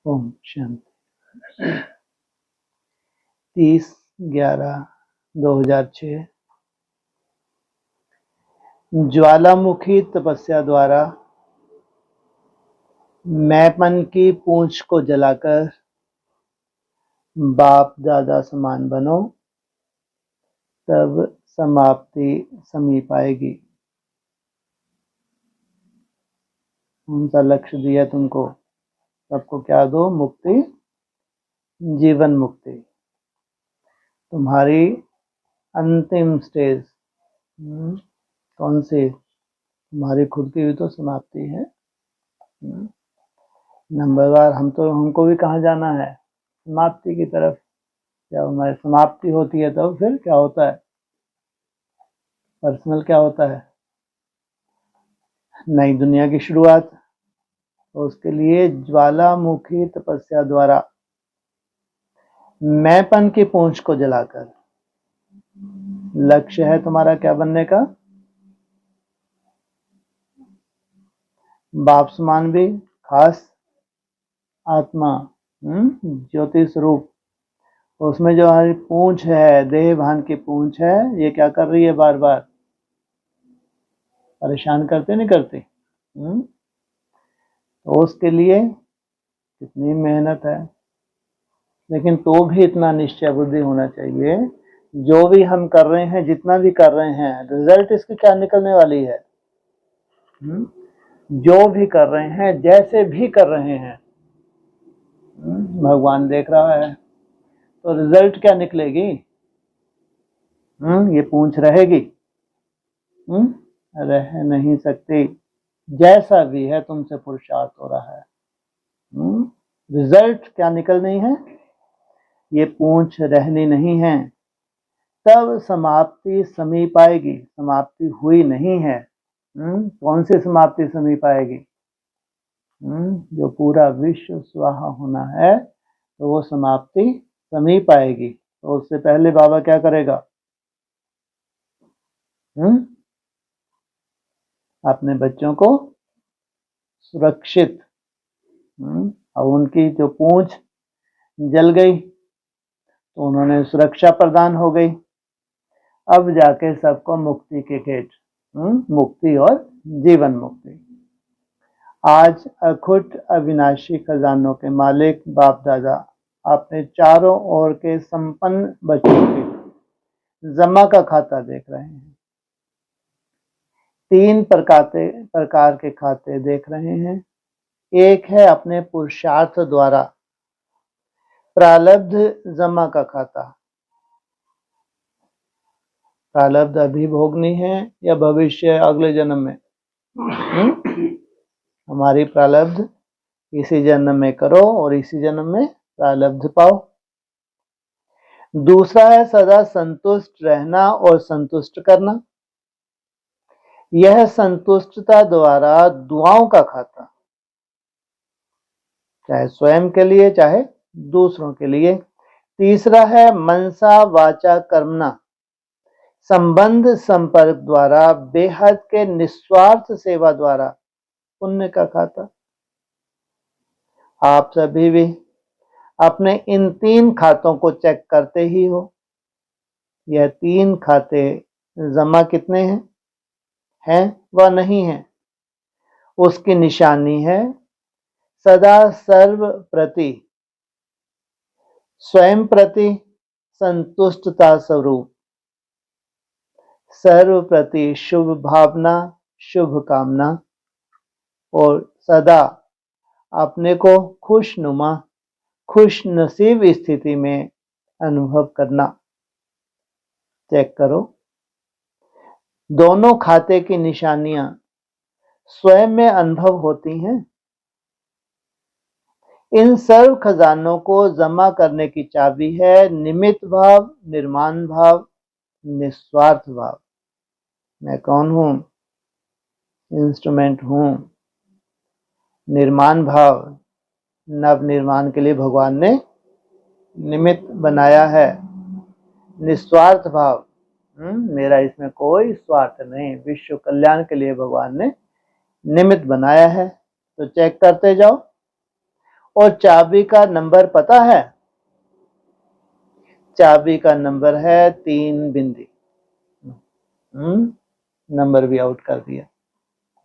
ओम शांति। 30/11/2006 ज्वालामुखी तपस्या द्वारा मैंपन की पूंछ को जलाकर बाप दादा समान बनो, तब समाप्ति समीप आएगी। उनका लक्ष्य दिया तुमको, सबको क्या दो? मुक्ति, जीवन मुक्ति। तुम्हारी अंतिम स्टेज कौन सी? तुम्हारी खुद की भी तो समाप्ति है। नंबरवार हमको भी कहाँ जाना है? समाप्ति की तरफ। जब हमारी समाप्ति होती है तब फिर क्या होता है? पर्सनल क्या होता है? नई दुनिया की शुरुआत। तो उसके लिए ज्वालामुखी तपस्या द्वारा मैंपन की पूंछ को जलाकर, लक्ष्य है तुम्हारा क्या बनने का? बाप समान भी, खास आत्मा, ज्योति स्वरूप। उसमें जो हमारी पूंछ है, देह भान की पूंछ है, ये क्या कर रही है? बार बार परेशान करते नहीं करते? तो उसके लिए कितनी मेहनत है, लेकिन तो भी इतना निश्चय बुद्धि होना चाहिए, जो भी हम कर रहे हैं, जितना भी कर रहे हैं, रिजल्ट इसकी क्या निकलने वाली है? जो भी कर रहे हैं, जैसे भी कर रहे हैं, भगवान देख रहा है, तो रिजल्ट क्या निकलेगी? ये पूंछ रहेगी? रह नहीं सकती। जैसा भी है तुमसे पुरुषार्थ हो रहा है, रिजल्ट क्या निकलनी है? ये पूंछ रहनी नहीं है। तब समाप्ति समीप आएगी। समाप्ति हुई नहीं है। कौन सी समाप्ति समीप आएगी? जो पूरा विश्व स्वाहा होना है, तो वो समाप्ति समीप आएगी। तो उससे पहले बाबा क्या करेगा? अपने बच्चों को सुरक्षित, और उनकी जो पूंछ जल गई तो उन्होंने सुरक्षा प्रदान हो गई। अब जाके सबको मुक्ति के गेट, मुक्ति और जीवन मुक्ति। आज अखुट अविनाशी खजानों के मालिक बाप दादा अपने चारों ओर के संपन्न बच्चों के जमा का खाता देख रहे हैं। 3 प्रकार के खाते देख रहे हैं। एक है अपने पुरुषार्थ द्वारा प्रारब्ध जमा का खाता। प्रारब्ध अभी भोगनी है या भविष्य अगले जन्म में? हमारी प्रारब्ध इसी जन्म में करो और इसी जन्म में प्रारब्ध पाओ। दूसरा है सदा संतुष्ट रहना और संतुष्ट करना। यह संतुष्टता द्वारा दुआओं का खाता, चाहे स्वयं के लिए चाहे दूसरों के लिए। तीसरा है मनसा वाचा कर्मणा, संबंध संपर्क द्वारा बेहद के निस्वार्थ सेवा द्वारा पुण्य का खाता। आप सभी भी अपने इन 3 खातों को चेक करते ही हो। यह 3 खाते जमा कितने हैं व नहीं हैं, उसकी निशानी है सदा सर्व प्रति, स्वयं प्रति संतुष्टता स्वरूप, सर्व प्रति शुभ भावना, शुभ कामना, और सदा अपने को खुशनुमा, खुश नसीब स्थिति में अनुभव करना। चेक करो, दोनों खाते की निशानियां स्वयं में अनुभव होती हैं। इन सर्व खजानों को जमा करने की चाबी है निमित्त भाव, निर्माण भाव, निस्वार्थ भाव। मैं कौन हूं? इंस्ट्रूमेंट हूं। निर्माण भाव, नव निर्माण के लिए भगवान ने निमित्त बनाया है। निस्वार्थ भाव, मेरा इसमें कोई स्वार्थ नहीं, विश्व कल्याण के लिए भगवान ने निमित्त बनाया है। तो चेक करते जाओ। और चाबी का नंबर पता है? चाबी का नंबर है 3 बिंदी। नंबर भी आउट कर दिया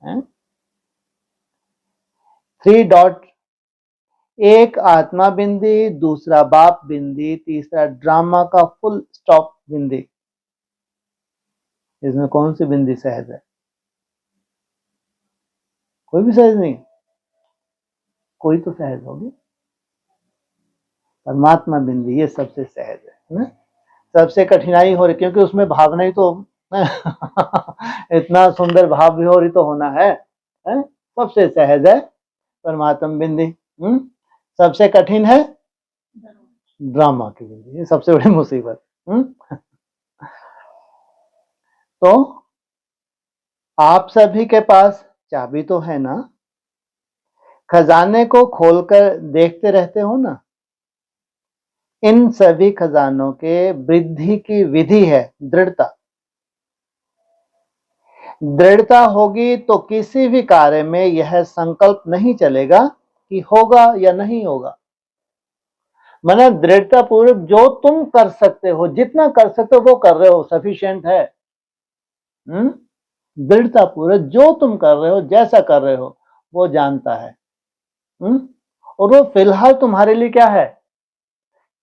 है। 3 डॉट, एक आत्मा बिंदी, दूसरा बाप बिंदी, तीसरा ड्रामा का फुल स्टॉप बिंदी। इसमें कौन सी बिंदी सहज है? कोई भी सहज नहीं, कोई तो सहज होगी। परमात्मा बिंदी ये सबसे सहज है ना। सबसे कठिनाई हो रही क्योंकि उसमें भावना ही तो इतना सुंदर भाव भी हो रही तो होना है? सबसे सहज है परमात्मा बिंदी। सबसे कठिन है ड्रामा की बिंदी, ये सबसे बड़ी मुसीबत। तो आप सभी के पास चाबी तो है ना, खजाने को खोलकर देखते रहते हो ना। इन सभी खजानों के वृद्धि की विधि है दृढ़ता। दृढ़ता होगी तो किसी भी कार्य में यह संकल्प नहीं चलेगा कि होगा या नहीं होगा। मतलब दृढ़ता पूर्वक जो तुम कर सकते हो, जितना कर सकते हो वो कर रहे हो, सफिशिएंट है। दृढ़ता पूर्वक जो तुम कर रहे हो, जैसा कर रहे हो, वो जानता है। और वो फिलहाल तुम्हारे लिए क्या है?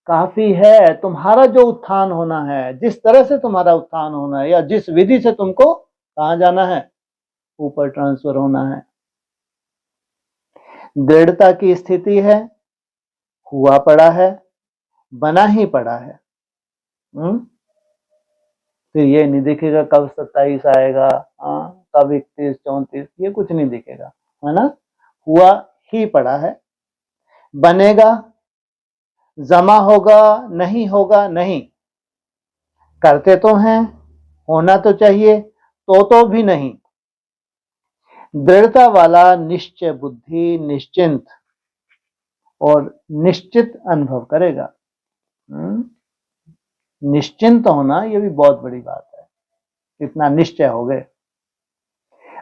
काफी है। तुम्हारा जो उत्थान होना है, जिस तरह से तुम्हारा उत्थान होना है, या जिस विधि से तुमको कहां जाना है, ऊपर ट्रांसफर होना है। दृढ़ता की स्थिति है, हुआ पड़ा है, बना ही पड़ा है। फिर ये नहीं दिखेगा कब 27 आएगा, कब 31 34, ये कुछ नहीं दिखेगा, है ना। हुआ ही पड़ा है, बनेगा, जमा होगा, नहीं होगा नहीं। करते तो हैं, होना तो चाहिए, तो भी नहीं। दृढ़ता वाला निश्चय बुद्धि निश्चिंत और निश्चित अनुभव करेगा। निश्चिंत होना ये भी बहुत बड़ी बात है, इतना निश्चय हो गए।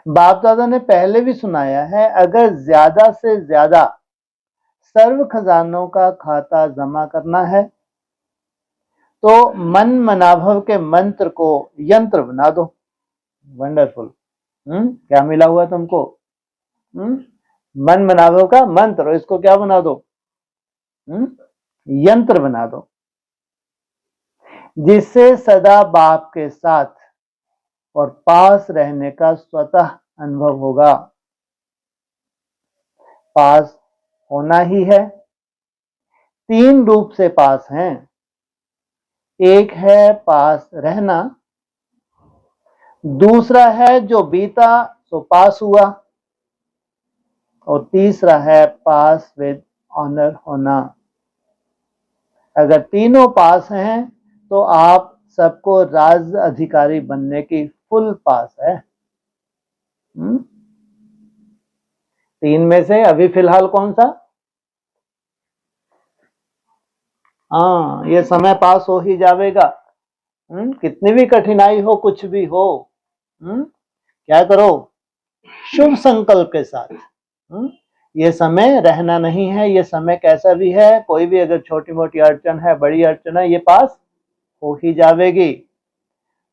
बाप दादा ने पहले भी सुनाया है, अगर ज्यादा से ज्यादा सर्व खजानों का खाता जमा करना है तो मन मनाभव के मंत्र को यंत्र बना दो। वंडरफुल। क्या मिला हुआ तुमको? मन मनाभव का मंत्र, इसको क्या बना दो? यंत्र बना दो, जिससे सदा बाप के साथ और पास रहने का स्वतः अनुभव होगा। पास होना ही है। 3 रूप से पास हैं। एक है पास रहना, दूसरा है जो बीता सो पास हुआ, और तीसरा है पास विद ऑनर होना। अगर तीनों पास हैं तो आप सबको राज अधिकारी बनने की फुल पास है। 3 में से अभी फिलहाल कौन सा? हाँ, ये समय पास हो ही जाएगा। कितनी भी कठिनाई हो, कुछ भी हो, क्या करो? शुभ संकल्प के साथ। ये समय रहना नहीं है, ये समय कैसा भी है, कोई भी अगर छोटी मोटी अड़चन है, बड़ी अड़चन है, ये पास हो ही जाएगी।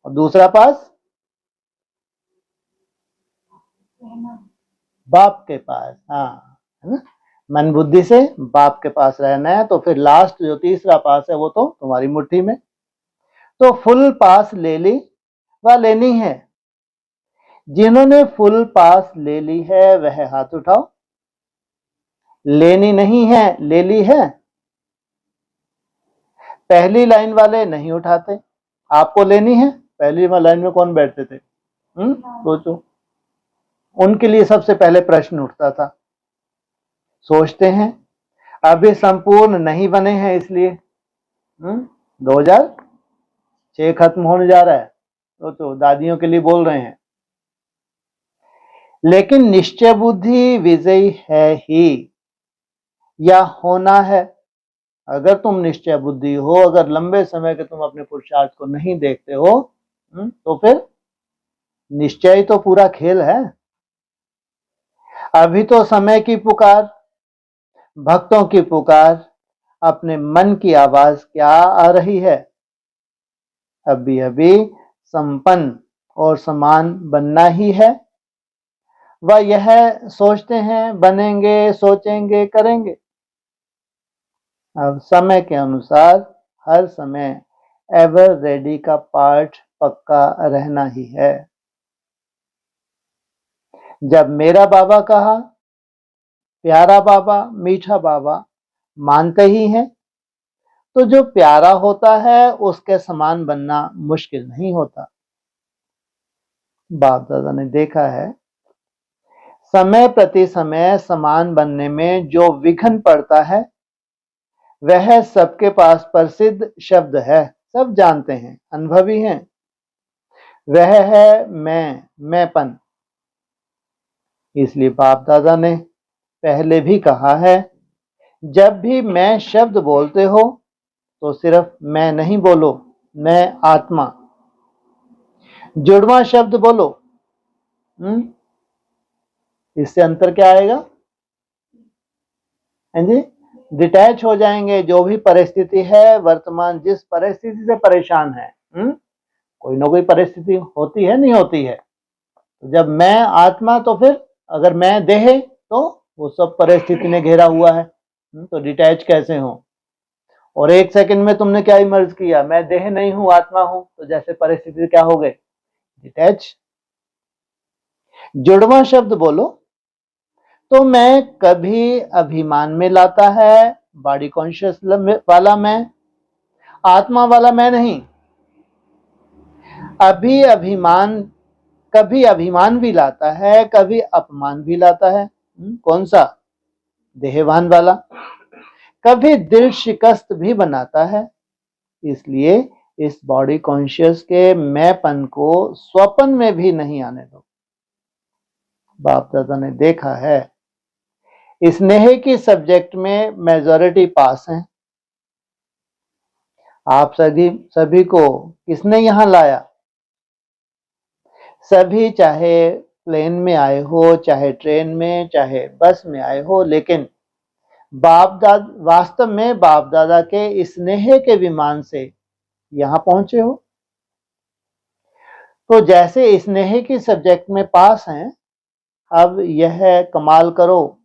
और दूसरा पास बाप के पास, हाँ, है ना। मन बुद्धि से बाप के पास रहना है, तो फिर लास्ट जो तीसरा पास है वो तो तुम्हारी मुट्ठी में। तो फुल पास ले ली व लेनी है। जिन्होंने फुल पास ले ली है वह हाथ उठाओ। लेनी नहीं है, ले ली है। पहली लाइन वाले नहीं उठाते, आपको लेनी है। पहली लाइन में कौन बैठते थे? सोचो, उनके लिए सबसे पहले प्रश्न उठता था। सोचते हैं अभी संपूर्ण नहीं बने हैं, इसलिए 2006 खत्म होने जा रहा है, तो दादियों के लिए बोल रहे हैं। लेकिन निश्चय बुद्धि विजयी है ही, या होना है। अगर तुम निश्चय बुद्धि हो, अगर लंबे समय के तुम अपने पुरुषार्थ को नहीं देखते हो, तो फिर निश्चय तो पूरा खेल है। अभी तो समय की पुकार, भक्तों की पुकार, अपने मन की आवाज क्या आ रही है? अभी अभी संपन्न और समान बनना ही है। वह यह सोचते हैं बनेंगे, सोचेंगे, करेंगे। अब समय के अनुसार हर समय एवर रेडी का पार्ट पक्का रहना ही है। जब मेरा बाबा कहा, प्यारा बाबा, मीठा बाबा मानते ही हैं, तो जो प्यारा होता है उसके समान बनना मुश्किल नहीं होता। बाप दादा ने देखा है, समय प्रति समय समान बनने में जो विघ्न पड़ता है वह सबके पास प्रसिद्ध शब्द है, सब जानते हैं, अनुभवी हैं। वह है मैंपन। इसलिए बाप दादा ने पहले भी कहा है, जब भी मैं शब्द बोलते हो तो सिर्फ मैं नहीं बोलो, मैं आत्मा। जुड़वा शब्द बोलो। इससे अंतर क्या आएगा? हाँ जी, डिटैच हो जाएंगे। जो भी परिस्थिति है, वर्तमान जिस परिस्थिति से परेशान है, कोई ना कोई परिस्थिति होती है, नहीं होती है। जब मैं आत्मा, तो फिर अगर मैं देह, तो वो सब परिस्थिति ने घेरा हुआ है, तो डिटैच कैसे हो? और एक सेकंड में तुमने क्या इमर्ज किया, मैं देह नहीं हूं, आत्मा हूं, तो जैसे परिस्थिति क्या हो गए, डिटैच। जुड़वा शब्द बोलो, तो मैं कभी अभिमान में लाता है, बॉडी कॉन्शियस वाला मैं, आत्मा वाला मैं नहीं। कभी अभिमान भी लाता है, कभी अपमान भी लाता है। कौन सा? देहवान वाला। कभी दिल शिकस्त भी बनाता है। इसलिए इस बॉडी कॉन्शियस के मैंपन को स्वप्न में भी नहीं आने दो। बाप दादा ने देखा है, स्नेह की सब्जेक्ट में मेजॉरिटी पास हैं। आप सभी को किसने यहां लाया? सभी चाहे प्लेन में आए हो, चाहे ट्रेन में, चाहे बस में आए हो, लेकिन वास्तव में बाप दादा के स्नेह के विमान से यहां पहुंचे हो। तो जैसे स्नेह की सब्जेक्ट में पास हैं, अब यह कमाल करो,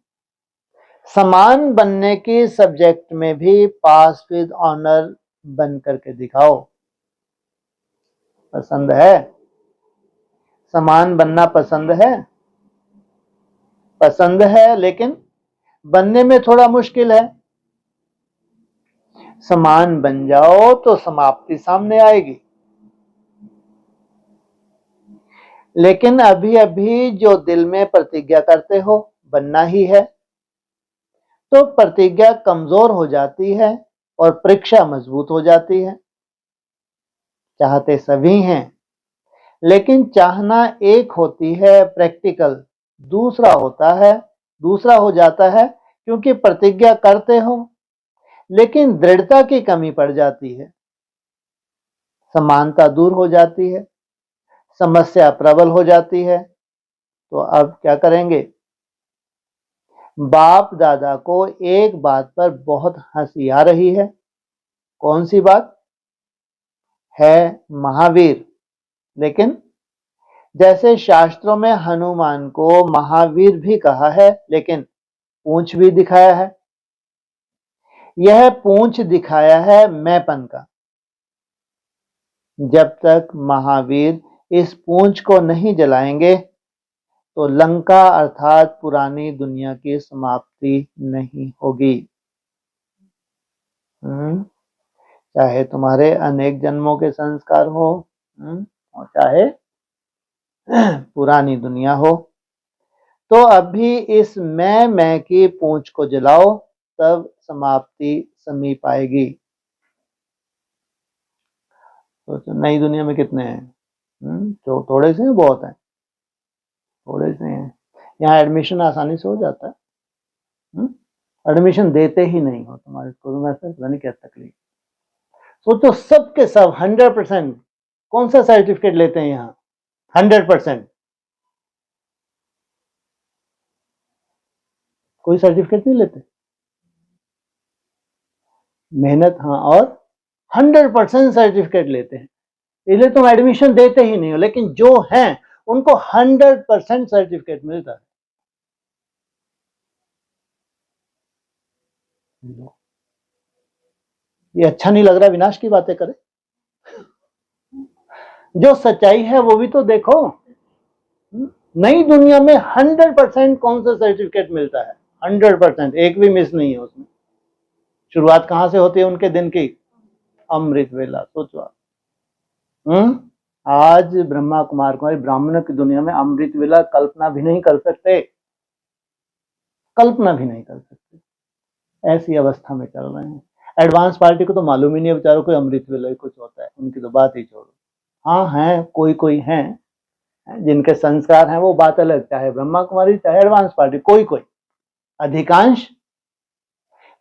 समान बनने की सब्जेक्ट में भी पास विद ऑनर बन करके दिखाओ। पसंद है? समान बनना पसंद है? पसंद है, लेकिन बनने में थोड़ा मुश्किल है। समान बन जाओ तो समाप्ति सामने आएगी। लेकिन अभी अभी जो दिल में प्रतिज्ञा करते हो बनना ही है, तो प्रतिज्ञा कमजोर हो जाती है और परीक्षा मजबूत हो जाती है। चाहते सभी हैं, लेकिन चाहना एक होती है प्रैक्टिकल, दूसरा हो जाता है क्योंकि प्रतिज्ञा करते हो लेकिन दृढ़ता की कमी पड़ जाती है, समानता दूर हो जाती है, समस्या प्रबल हो जाती है। तो अब क्या करेंगे? बाप दादा को एक बात पर बहुत हंसी आ रही है। कौन सी बात है? महावीर। लेकिन जैसे शास्त्रों में हनुमान को महावीर भी कहा है, लेकिन पूंछ भी दिखाया है। यह पूंछ दिखाया है मैंपन का। जब तक महावीर इस पूंछ को नहीं जलाएंगे तो लंका अर्थात पुरानी दुनिया की समाप्ति नहीं होगी। चाहे तुम्हारे अनेक जन्मों के संस्कार हो, और चाहे पुरानी दुनिया हो, तो अभी इस मैं की पूंछ को जलाओ, तब समाप्ति समीप आएगी। तो नई दुनिया में कितने हैं? तो थोड़े से हैं, बहुत हैं? थोड़े से हैं। यहाँ एडमिशन आसानी से हो जाता है। एडमिशन देते ही नहीं हो तुम्हारे स्कूल में, ऐसा पता नहीं क्या तकलीफ। सोचो सबके सब 100% कौन सा सर्टिफिकेट लेते हैं यहाँ? 100%। कोई सर्टिफिकेट नहीं लेते। मेहनत, हाँ, और 100% सर्टिफिकेट लेते हैं, इसलिए तुम एडमिशन देते ही नहीं हो, लेकिन जो हैं उनको 100% सर्टिफिकेट मिलता है। ये अच्छा नहीं लग रहा विनाश की बातें करे? जो सच्चाई है वो भी तो देखो। नई दुनिया में 100% कौन सा सर्टिफिकेट मिलता है? 100%, एक भी मिस नहीं है उसमें। शुरुआत कहां से होती है उनके दिन की? अमृत वेला। सोचो आप। आज ब्रह्मा कुमार कुमारी ब्राह्मणों की दुनिया में अमृत वेला कल्पना भी नहीं कर सकते, कल्पना भी नहीं कर सकते, ऐसी अवस्था में चल रहे हैं। एडवांस पार्टी को तो मालूम ही नहीं है बेचारों को अमृत वेला कुछ होता है, उनकी तो बात ही छोड़ो। हाँ है, कोई कोई हैं जिनके संस्कार हैं, वो बात अलग, चाहे ब्रह्मा कुमारी चाहे एडवांस पार्टी, कोई कोई, अधिकांश।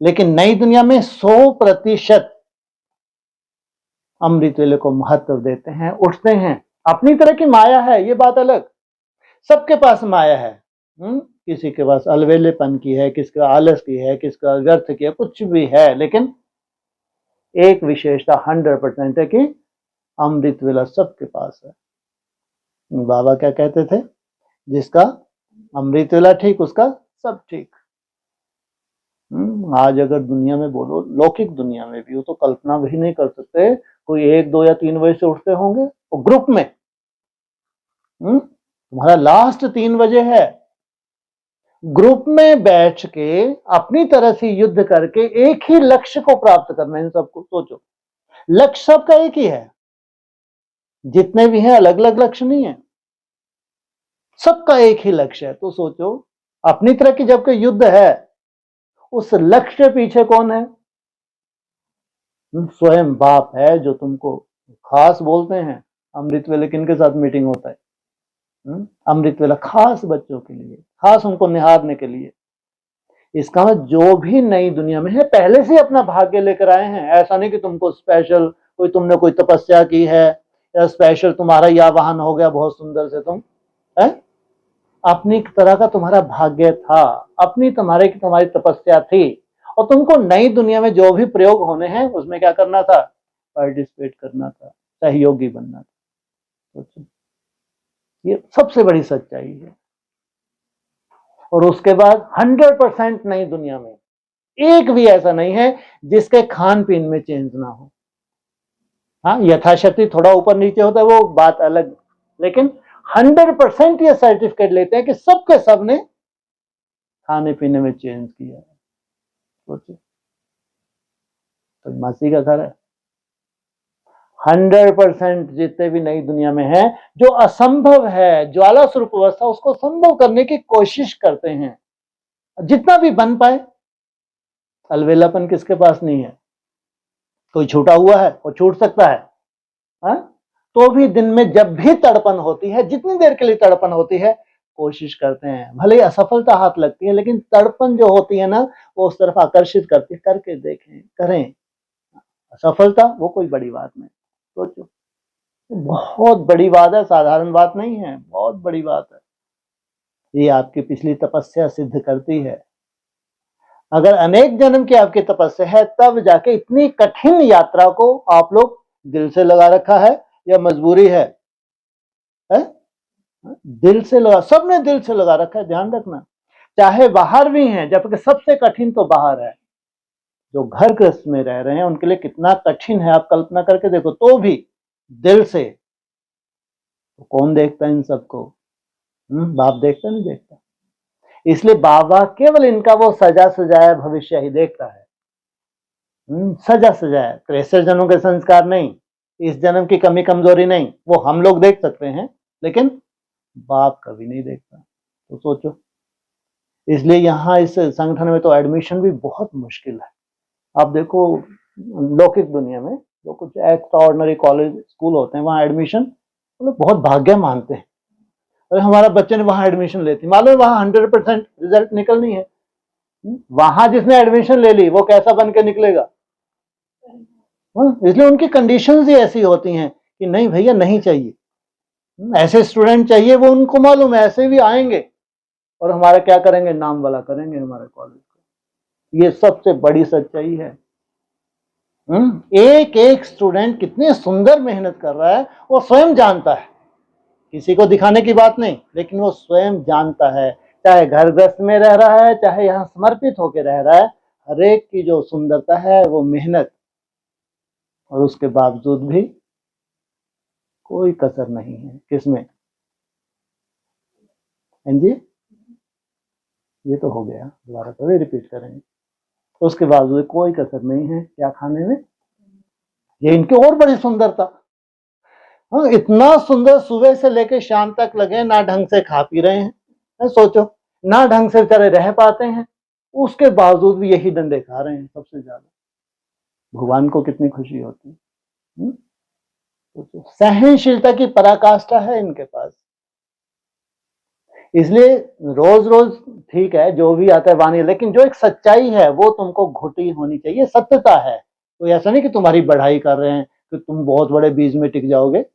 लेकिन नई दुनिया में 100% अमृत वेले को महत्व देते हैं, उठते हैं। अपनी तरह की माया है, ये बात अलग, सबके पास माया है। किसी के पास अलवेलेपन की है, किसके आलस की है, किसका व्यर्थ की है, कुछ भी है, लेकिन एक विशेषता 100% है कि अमृत वेला सबके पास है। बाबा क्या कहते थे? जिसका अमृत वेला ठीक, उसका सब ठीक। आज अगर दुनिया में बोलो, लौकिक दुनिया में भी हो, तो कल्पना भी नहीं कर सकते कोई 1, 2 या 3 बजे से उठते होंगे और ग्रुप में। तुम्हारा लास्ट 3 बजे है, ग्रुप में बैठ के अपनी तरह से युद्ध करके एक ही लक्ष्य को प्राप्त करना है। इन सबको सोचो, लक्ष्य सबका एक ही है, जितने भी हैं अलग अलग लक्ष्य नहीं है, सबका एक ही लक्ष्य है। तो सोचो, अपनी तरह की जबकि युद्ध है, उस लक्ष्य के पीछे कौन है? स्वयं बाप है, जो तुमको खास बोलते हैं। अमृत वेले किनके साथ मीटिंग होता है? अमृत वेला खास बच्चों के लिए, खास उनको निहारने के लिए। इसका मतलब जो भी नई दुनिया में है पहले से अपना भाग्य लेकर आए हैं। ऐसा नहीं कि तुमको स्पेशल तुमने कोई तपस्या की है या स्पेशल तुम्हारा या वाहन हो गया बहुत सुंदर से तुम है, अपनी तरह का तुम्हारा भाग्य था, अपनी तुम्हारी तपस्या थी, और तुमको नई दुनिया में जो भी प्रयोग होने हैं उसमें क्या करना था? पार्टिसिपेट करना था, सहयोगी बनना था। ये सबसे बड़ी सच्चाई है। और उसके बाद 100% नई दुनिया में एक भी ऐसा नहीं है जिसके खान पीन में चेंज ना हो। हाँ, यथाशक्ति थोड़ा ऊपर नीचे होता है, वो बात अलग, लेकिन 100% ये सर्टिफिकेट लेते हैं कि सबके सब ने खाने पीने में चेंज किया है। सोचिए, तो मासी का घर है। 100% जितने भी नई दुनिया में है, जो असंभव है, ज्वाला स्वरूप अवस्था, उसको संभव करने की कोशिश करते हैं जितना भी बन पाए। अलवेलापन किसके पास नहीं है? कोई छूटा हुआ है वो छूट सकता है, हा? तो भी दिन में जब भी तड़पन होती है, जितनी देर के लिए तड़पन होती है, कोशिश करते हैं, भले असफलता हाथ लगती है, लेकिन तड़पन जो होती है ना, वो उस तरफ आकर्षित करती है, करके देखें, करें। असफलता वो कोई बड़ी बात नहीं, सोचो, बहुत बड़ी बात है, साधारण बात नहीं है, बहुत बड़ी बात है। ये आपकी पिछली तपस्या सिद्ध करती है। अगर अनेक जन्म की आपकी तपस्या है, तब जाके इतनी कठिन यात्रा को आप लोग दिल से लगा रखा है या मजबूरी है? दिल से लगा, सबने दिल से लगा रखा है, ध्यान रखना। चाहे बाहर भी हैं, जबकि सबसे कठिन तो बाहर है। जो घर गृहस्थ में रह रहे हैं उनके लिए कितना कठिन है, आप कल्पना करके देखो, तो भी दिल से। तो कौन देखता है इन सबको? बाप देखता नहीं देखता। इसलिए बाबा केवल इनका वो सजा सजाया भविष्य ही देखता है। सजा सजाया 63 जन्मों के संस्कार नहीं, इस जन्म की कमी कमजोरी नहीं, वो हम लोग देख सकते हैं, लेकिन बाप कभी नहीं देखता। तो सोचो, इसलिए यहाँ इस संगठन में तो एडमिशन भी बहुत मुश्किल है। आप देखो, लौकिक दुनिया में जो कुछ एक्स्ट्राऑर्डिनरी कॉलेज स्कूल होते हैं, वहाँ एडमिशन मतलब बहुत भाग्य मानते हैं। अरे हमारा बच्चे ने वहाँ एडमिशन लेती, मालूम है वहाँ 100% रिजल्ट निकलनी है। वहां जिसने एडमिशन ले ली वो कैसा बन के निकलेगा? इसलिए उनकी कंडीशंस ही ऐसी होती हैं कि नहीं भैया, नहीं चाहिए, ऐसे स्टूडेंट चाहिए। वो उनको मालूम है ऐसे भी आएंगे और हमारा क्या करेंगे, नाम वाला करेंगे हमारे कॉलेज को। ये सबसे बड़ी सच्चाई है। एक एक स्टूडेंट कितनी सुंदर मेहनत कर रहा है, वो स्वयं जानता है, किसी को दिखाने की बात नहीं, लेकिन वो स्वयं जानता है, चाहे घर गृहस्थ में रह रहा है, चाहे यहाँ समर्पित होकर रह रहा है, हर एक की जो सुंदरता है वो मेहनत, और उसके बावजूद भी कोई कसर नहीं है किसमें। जी ये तो हो गया, दोबारा थोड़ी रिपीट करेंगे। उसके बावजूद कोई कसर नहीं है क्या खाने में, ये इनकी और बड़ी सुंदरता। हाँ, इतना सुंदर सुबह से लेकर शाम तक लगे, ना ढंग से खा पी रहे हैं, सोचो, ना ढंग से बेचारे रह पाते हैं, उसके बावजूद भी यही डंडे खा रहे हैं सबसे ज्यादा। भगवान को कितनी खुशी होती है। सहनशीलता की पराकाष्ठा है इनके पास। इसलिए रोज रोज ठीक है जो भी आता है वाणी, लेकिन जो एक सच्चाई है वो तुमको घुटी होनी चाहिए, सत्यता है। तो ऐसा नहीं कि तुम्हारी बढ़ाई कर रहे हैं कि तुम बहुत बड़े बीज में टिक जाओगे,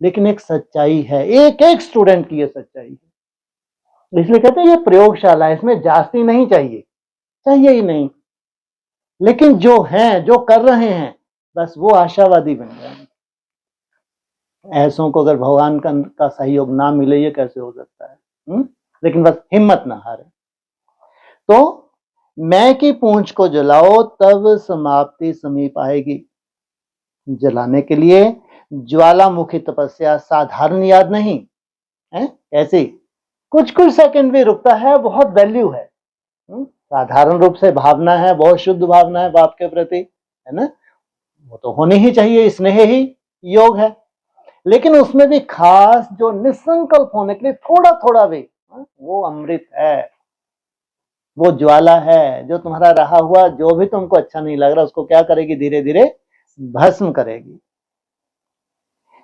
लेकिन एक सच्चाई है, एक एक स्टूडेंट की ये सच्चाई है। इसलिए कहते हैं ये प्रयोगशाला है, इसमें जास्ती नहीं चाहिए, चाहिए ही नहीं, लेकिन जो हैं, जो कर रहे हैं, बस वो आशावादी बन जाए। ऐसों को अगर भगवान का सहयोग ना मिले ये कैसे हो सकता है। लेकिन बस हिम्मत ना हारे। तो मैं की पूंछ को जलाओ तब समाप्ति समीप आएगी। जलाने के लिए ज्वालामुखी तपस्या साधारण याद नहीं है, ऐसे कुछ कुछ सेकंड भी रुकता है, बहुत वैल्यू है। साधारण रूप से भावना है, बहुत शुद्ध भावना है बाप के प्रति, है ना, वो तो होनी ही चाहिए, स्नेह ही योग है। लेकिन उसमें भी खास जो निसंकल्प होने के लिए थोड़ा थोड़ा भी, वो अमृत है, वो ज्वाला है, जो तुम्हारा रहा हुआ जो भी तुमको अच्छा नहीं लग रहा उसको क्या करेगी, धीरे धीरे भस्म करेगी।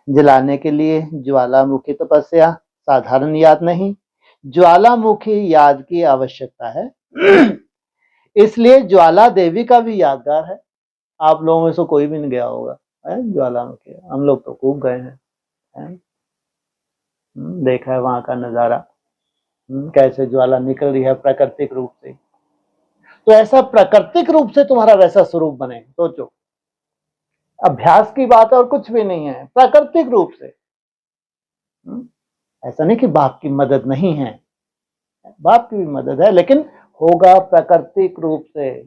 जलाने के लिए ज्वालामुखी तपस्या साधारण याद नहीं, ज्वालामुखी याद की आवश्यकता है। इसलिए ज्वाला देवी का भी यादगार है। आप लोगों में से कोई भी नहीं गया होगा ज्वालामुखी, हम लोग तो खूब गए हैं, देखा है वहां का नजारा, कैसे ज्वाला निकल रही है प्राकृतिक रूप से। तो ऐसा प्राकृतिक रूप से तुम्हारा वैसा स्वरूप बने, सोचो, अभ्यास की बात है और कुछ भी नहीं है, प्राकृतिक रूप से। ऐसा नहीं कि बाप की मदद नहीं है, बाप की भी मदद है, लेकिन होगा प्राकृतिक रूप से।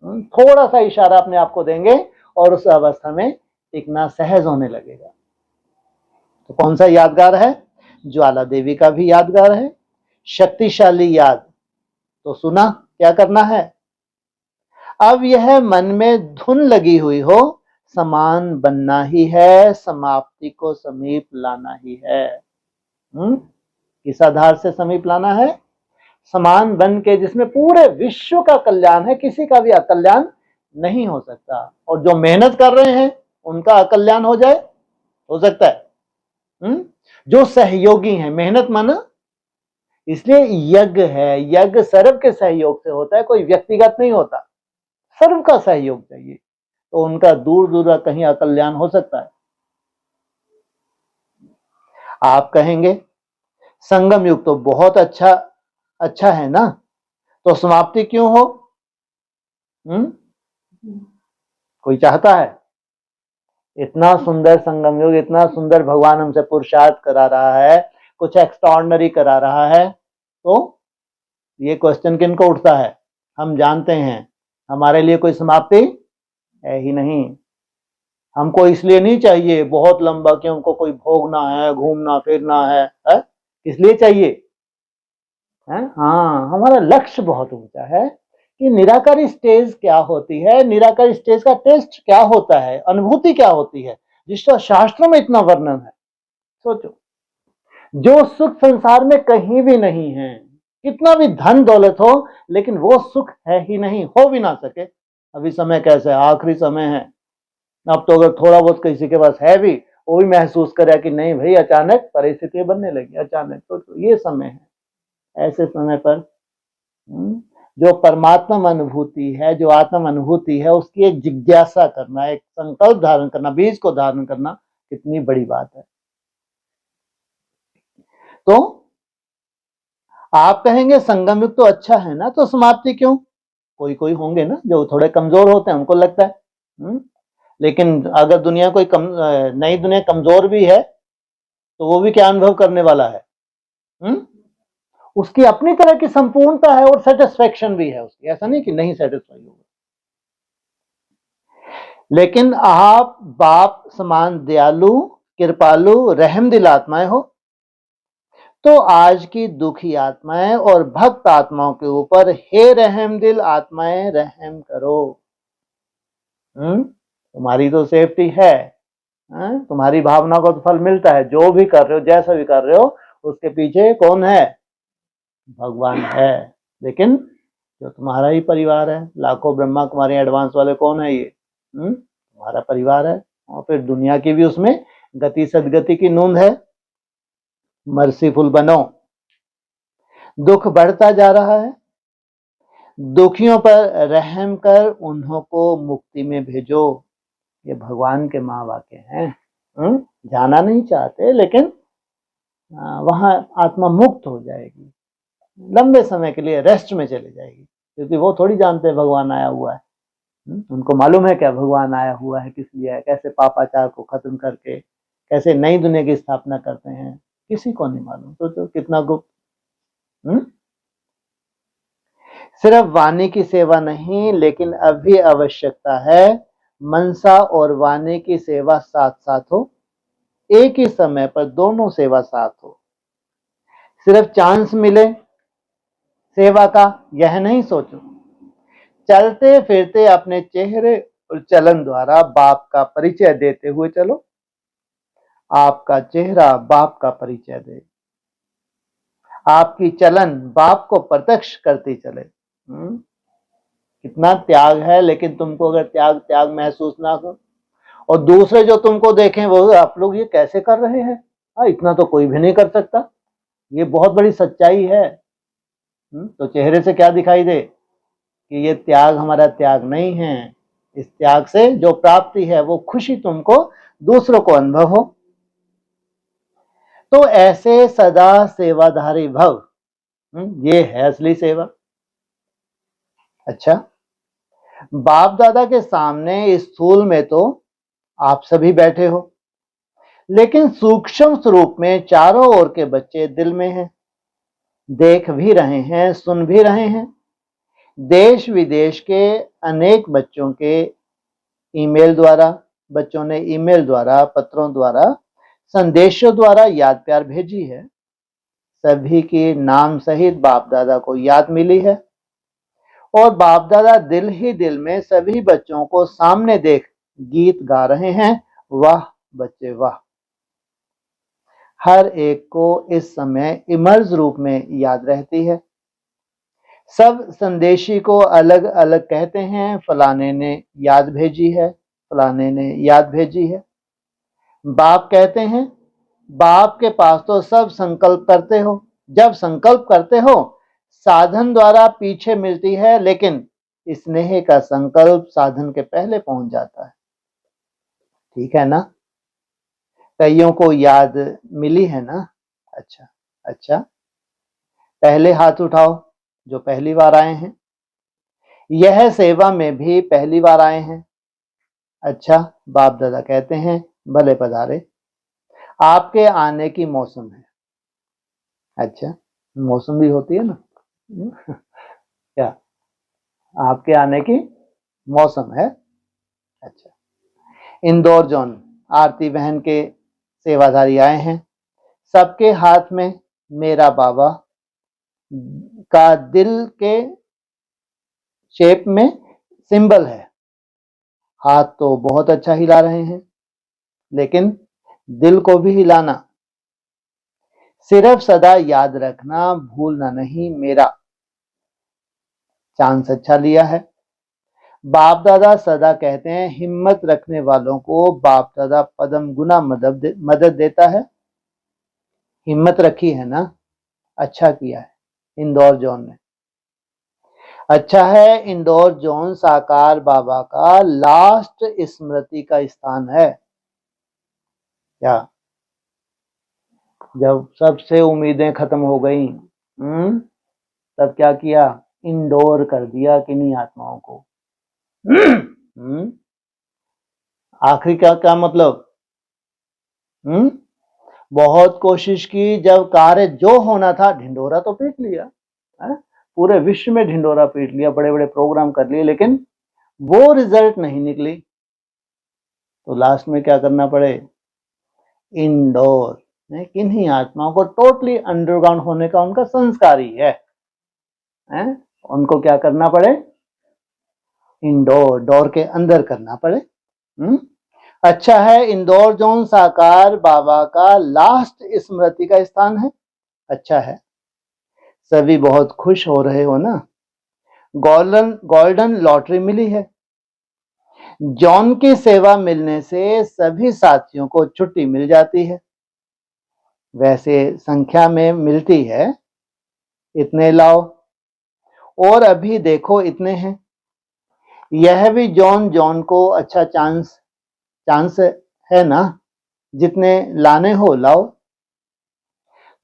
थोड़ा सा इशारा अपने आप को देंगे और उस अवस्था में टिकना सहज होने लगेगा। तो कौन सा यादगार है, ज्वाला देवी का भी यादगार है। शक्तिशाली याद तो सुना, क्या करना है, अब यह मन में धुन लगी हुई हो, समान बनना ही है, समाप्ति को समीप लाना ही है। किस आधार से समीप लाना है, समान बन के, जिसमें पूरे विश्व का कल्याण है, किसी का भी अकल्याण नहीं हो सकता। और जो मेहनत कर रहे हैं उनका अकल्याण हो जाए, हो सकता है। जो सहयोगी हैं, मेहनत माना, इसलिए यज्ञ है, यज्ञ सर्व के सहयोग से होता है, कोई व्यक्तिगत नहीं होता, सर्व का सहयोग चाहिए, तो उनका दूर दूर कहीं अकल्याण हो सकता है। आप कहेंगे संगम युग तो बहुत अच्छा है ना, तो समाप्ति क्यों हो। कोई चाहता है, इतना सुंदर संगम युग, इतना सुंदर भगवान हमसे पुरुषार्थ करा रहा है, कुछ एक्स्ट्राऑर्डिनरी करा रहा है, तो ये क्वेश्चन किनको उठता है, हम जानते हैं हमारे लिए कोई समाप्ति है ही नहीं। हमको इसलिए नहीं चाहिए बहुत लंबा कि हमको कोई भोगना है, घूमना फिरना है? इसलिए चाहिए है, हाँ, हमारा लक्ष्य बहुत ऊंचा है कि निराकारी स्टेज क्या होती है, निराकारी स्टेज का टेस्ट क्या होता है, अनुभूति क्या होती है, जिसका शास्त्रों में इतना वर्णन है। सोचो, जो सुख संसार में कहीं भी नहीं है, कितना भी धन दौलत हो, लेकिन वो सुख है ही नहीं, हो भी ना सके। अभी समय कैसे, आखिरी समय है, अब तो अगर थोड़ा बहुत किसी के पास है भी, वो भी महसूस करे कि नहीं भाई, अचानक परिस्थिति बनने लगी, अचानक। तो ये समय है, ऐसे समय पर जो परमात्मा अनुभूति है, जो आत्म अनुभूति है, उसकी एक जिज्ञासा करना, एक संकल्प धारण करना, बीज को धारण करना, कितनी बड़ी बात है। तो आप कहेंगे संगम युग तो अच्छा है ना, तो समाप्ति क्यों। कोई कोई होंगे ना जो थोड़े कमजोर होते हैं, उनको लगता है लेकिन अगर दुनिया कोई नई दुनिया कमजोर भी है तो वो भी क्या अनुभव करने वाला है? उसकी अपनी तरह की संपूर्णता है और सेटिस्फेक्शन भी है उसकी, ऐसा नहीं कि नहीं सेटिस्फाई होगा। लेकिन आप बाप समान दयालु, कृपालु, रहमदिल आत्माएं हो, तो आज की दुखी आत्माएं और भक्त आत्माओं के ऊपर हे रहमदिल आत्माएं रहम करो। तुम्हारी तो सेफ्टी है, तुम्हारी भावना को तो फल मिलता है, जो भी कर रहे हो, जैसा भी कर रहे हो, उसके पीछे कौन है? भगवान है। लेकिन जो तुम्हारा ही परिवार है, लाखों ब्रह्मा कुमारी एडवांस वाले कौन है? ये तुम्हारा परिवार है। और फिर दुनिया की भी उसमें गति सदगति की नूंद है। मर्सीफुल बनो। दुख बढ़ता जा रहा है, दुखियों पर रहम कर उन्हों को मुक्ति में भेजो। ये भगवान के माँ वाक्य हैं। जाना नहीं चाहते, लेकिन वहां आत्मा मुक्त हो जाएगी, लंबे समय के लिए रेस्ट में चली जाएगी, क्योंकि वो थोड़ी जानते हैं भगवान आया हुआ है। उनको मालूम है क्या भगवान आया हुआ है, किस लिए है, कैसे पापाचार को खत्म करके कैसे नई दुनिया की स्थापना करते हैं, किसी को नहीं मालूम। तो कितना गुप्त। सिर्फ वाणी की सेवा नहीं, लेकिन अभी आवश्यकता है मनसा और वाणी की सेवा साथ साथ हो, एक ही समय पर दोनों सेवा साथ हो। सिर्फ चांस मिले सेवा का यह नहीं सोचो, चलते फिरते अपने चेहरे और चलन द्वारा बाप का परिचय देते हुए चलो। आपका चेहरा बाप का परिचय दे, आपकी चलन बाप को प्रत्यक्ष करती चले। कितना त्याग है, लेकिन तुमको अगर त्याग त्याग महसूस ना हो, और दूसरे जो तुमको देखें वो आप लोग ये कैसे कर रहे हैं, इतना तो कोई भी नहीं कर सकता, ये बहुत बड़ी सच्चाई है। तो चेहरे से क्या दिखाई दे कि ये त्याग हमारा त्याग नहीं है। इस त्याग से जो प्राप्ति है वो खुशी तुमको दूसरों को अनुभव हो। तो ऐसे सदा सेवाधारी भव, ये है असली सेवा। अच्छा, बाप दादा के सामने इस स्थूल में तो आप सभी बैठे हो, लेकिन सूक्ष्म स्वरूप में चारों ओर के बच्चे दिल में हैं, देख भी रहे हैं, सुन भी रहे हैं। देश विदेश के अनेक बच्चों के ईमेल द्वारा, बच्चों ने ईमेल द्वारा, पत्रों द्वारा, संदेशों द्वारा याद प्यार भेजी है। सभी के नाम सहित बाप दादा को याद मिली है, और बाप दादा दिल ही दिल में सभी बच्चों को सामने देख गीत गा रहे हैं, वाह बच्चे वाह। हर एक को इस समय इमर्ज रूप में याद रहती है। सब संदेशी को अलग अलग कहते हैं, फलाने ने याद भेजी है, फलाने ने याद भेजी है। बाप कहते हैं, बाप के पास तो सब संकल्प करते हो, जब संकल्प करते हो साधन द्वारा पीछे मिलती है, लेकिन स्नेह का संकल्प साधन के पहले पहुंच जाता है। ठीक है ना? कईयों को याद मिली है ना? अच्छा, पहले हाथ उठाओ जो पहली बार आए हैं। यह सेवा में भी पहली बार आए हैं। अच्छा, बाप दादा कहते हैं भले पधारे, आपके आने की मौसम है। अच्छा, मौसम भी होती है ना क्या? आपके आने की मौसम है। अच्छा, इंदौर जोन आरती बहन के सेवाधारी आए हैं। सबके हाथ में मेरा बाबा का दिल के शेप में सिंबल है। हाथ तो बहुत अच्छा हिला रहे हैं, लेकिन दिल को भी हिलाना। सिर्फ सदा याद रखना, भूलना नहीं मेरा। चांस अच्छा लिया है। बाप दादा सदा कहते हैं हिम्मत रखने वालों को बाप दादा पदम गुना मदद देता है। हिम्मत रखी है ना, अच्छा किया है इंदौर जोन ने। अच्छा है, इंदौर जोन साकार बाबा का लास्ट स्मृति का स्थान है। क्या? जब सबसे उम्मीदें खत्म हो गई, तब क्या किया? इंडोर कर दिया किन्हीं आत्माओं को। आखिरी क्या क्या मतलब? बहुत कोशिश की, जब कार्य जो होना था ढिंढोरा तो पीट लिया है? पूरे विश्व में ढिंढोरा पीट लिया, बड़े बड़े प्रोग्राम कर लिए, लेकिन वो रिजल्ट नहीं निकली। तो लास्ट में क्या करना पड़े? इंडोर। किन्हीं आत्माओं को टोटली अंडरग्राउंड होने का उनका संस्कार ही है? उनको क्या करना पड़े? इंडोर, डोर के अंदर करना पड़े। अच्छा है, इंदौर जोन साकार बाबा का लास्ट स्मृति का स्थान है। अच्छा है, सभी बहुत खुश हो रहे हो ना? गोल्डन लॉटरी मिली है। जॉन की सेवा मिलने से सभी साथियों को छुट्टी मिल जाती है। वैसे संख्या में मिलती है, इतने लाओ, और अभी देखो इतने हैं। यह भी जॉन को अच्छा चांस है ना? जितने लाने हो लाओ।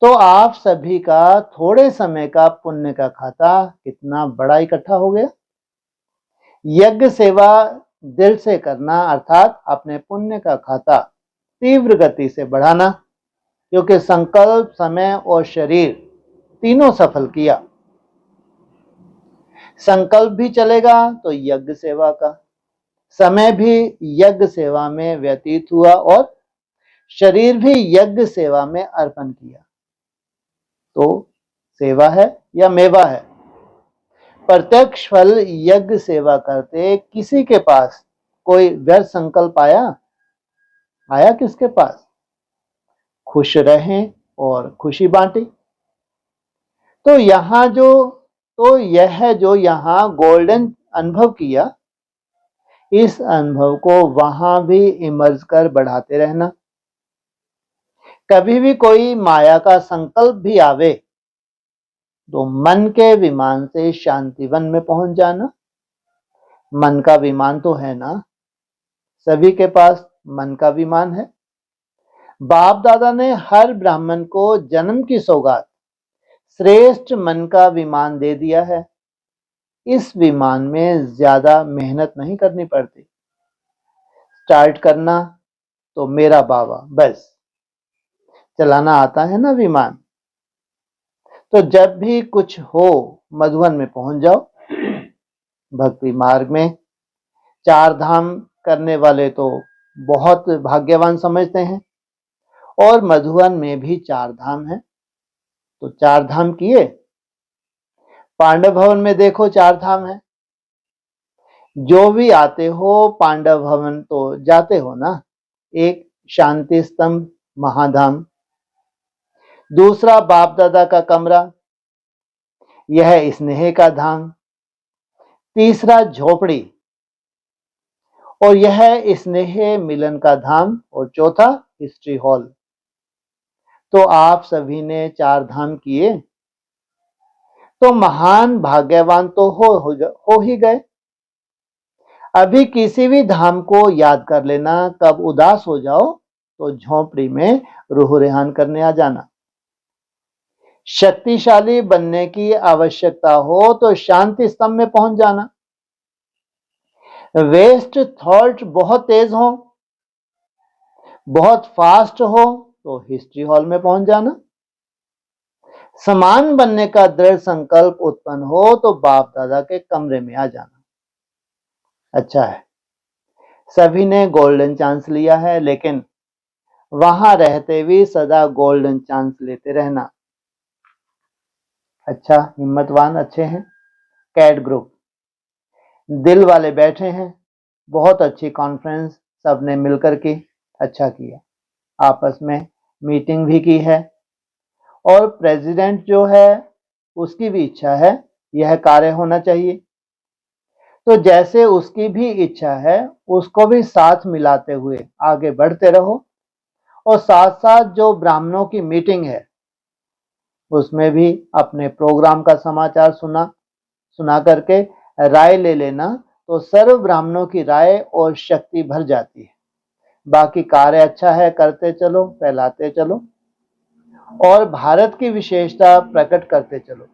तो आप सभी का थोड़े समय का पुण्य का खाता कितना बड़ा इकट्ठा हो गया। यज्ञ सेवा दिल से करना, अर्थात अपने पुण्य का खाता तीव्र गति से बढ़ाना, क्योंकि संकल्प, समय और शरीर तीनों सफल किया। संकल्प भी चलेगा तो यज्ञ सेवा का, समय भी यज्ञ सेवा में व्यतीत हुआ और शरीर भी यज्ञ सेवा में अर्पण किया। तो सेवा है या मेवा है? प्रत्यक्ष फल यज्ञ सेवा करते किसी के पास कोई व्यर्थ संकल्प आया किसके पास? खुश रहें और खुशी बांटे। तो यह जो यहाँ गोल्डन अनुभव किया, इस अनुभव को वहां भी इमर्ज कर बढ़ाते रहना। कभी भी कोई माया का संकल्प भी आवे तो मन के विमान से शांतिवन में पहुंच जाना। मन का विमान तो है ना, सभी के पास मन का विमान है। बाप दादा ने हर ब्राह्मण को जन्म की सौगात श्रेष्ठ मन का विमान दे दिया है। इस विमान में ज्यादा मेहनत नहीं करनी पड़ती। स्टार्ट करना तो मेरा बाबा, बस चलाना आता है ना विमान। तो जब भी कुछ हो मधुबन में पहुंच जाओ। भक्ति मार्ग में 4 धाम करने वाले तो बहुत भाग्यवान समझते हैं, और मधुबन में भी 4 धाम है। तो 4 धाम किए। पांडव भवन में देखो 4 धाम है। जो भी आते हो पांडव भवन तो जाते हो ना। एक शांति स्तंभ महाधाम, दूसरा बाप दादा का कमरा, यह स्नेह का धाम, तीसरा झोपड़ी, और यह स्नेह मिलन का धाम, और चौथा हिस्ट्री हॉल। तो आप सभी ने 4 धाम किए, तो महान भाग्यवान तो हो ही गए। अभी किसी भी धाम को याद कर लेना। कब उदास हो जाओ तो झोपड़ी में रूह रेहान करने आ जाना। शक्तिशाली बनने की आवश्यकता हो तो शांति स्तंभ में पहुंच जाना। वेस्ट थॉट बहुत तेज हो, बहुत फास्ट हो तो हिस्ट्री हॉल में पहुंच जाना। समान बनने का दृढ़ संकल्प उत्पन्न हो तो बाप दादा के कमरे में आ जाना। अच्छा है, सभी ने गोल्डन चांस लिया है, लेकिन वहां रहते भी सदा गोल्डन चांस लेते रहना। अच्छा, हिम्मतवान अच्छे हैं। कैट ग्रुप दिल वाले बैठे हैं। बहुत अच्छी कॉन्फ्रेंस सबने मिलकर की, अच्छा किया। आपस में मीटिंग भी की है, और प्रेसिडेंट जो है उसकी भी इच्छा है यह कार्य होना चाहिए। तो जैसे उसकी भी इच्छा है, उसको भी साथ मिलाते हुए आगे बढ़ते रहो। और साथ साथ जो ब्राह्मणों की मीटिंग है उसमें भी अपने प्रोग्राम का समाचार सुना करके राय ले लेना, तो सर्व ब्राह्मणों की राय और शक्ति भर जाती है। बाकी कार्य अच्छा है, करते चलो, फैलाते चलो, और भारत की विशेषता प्रकट करते चलो।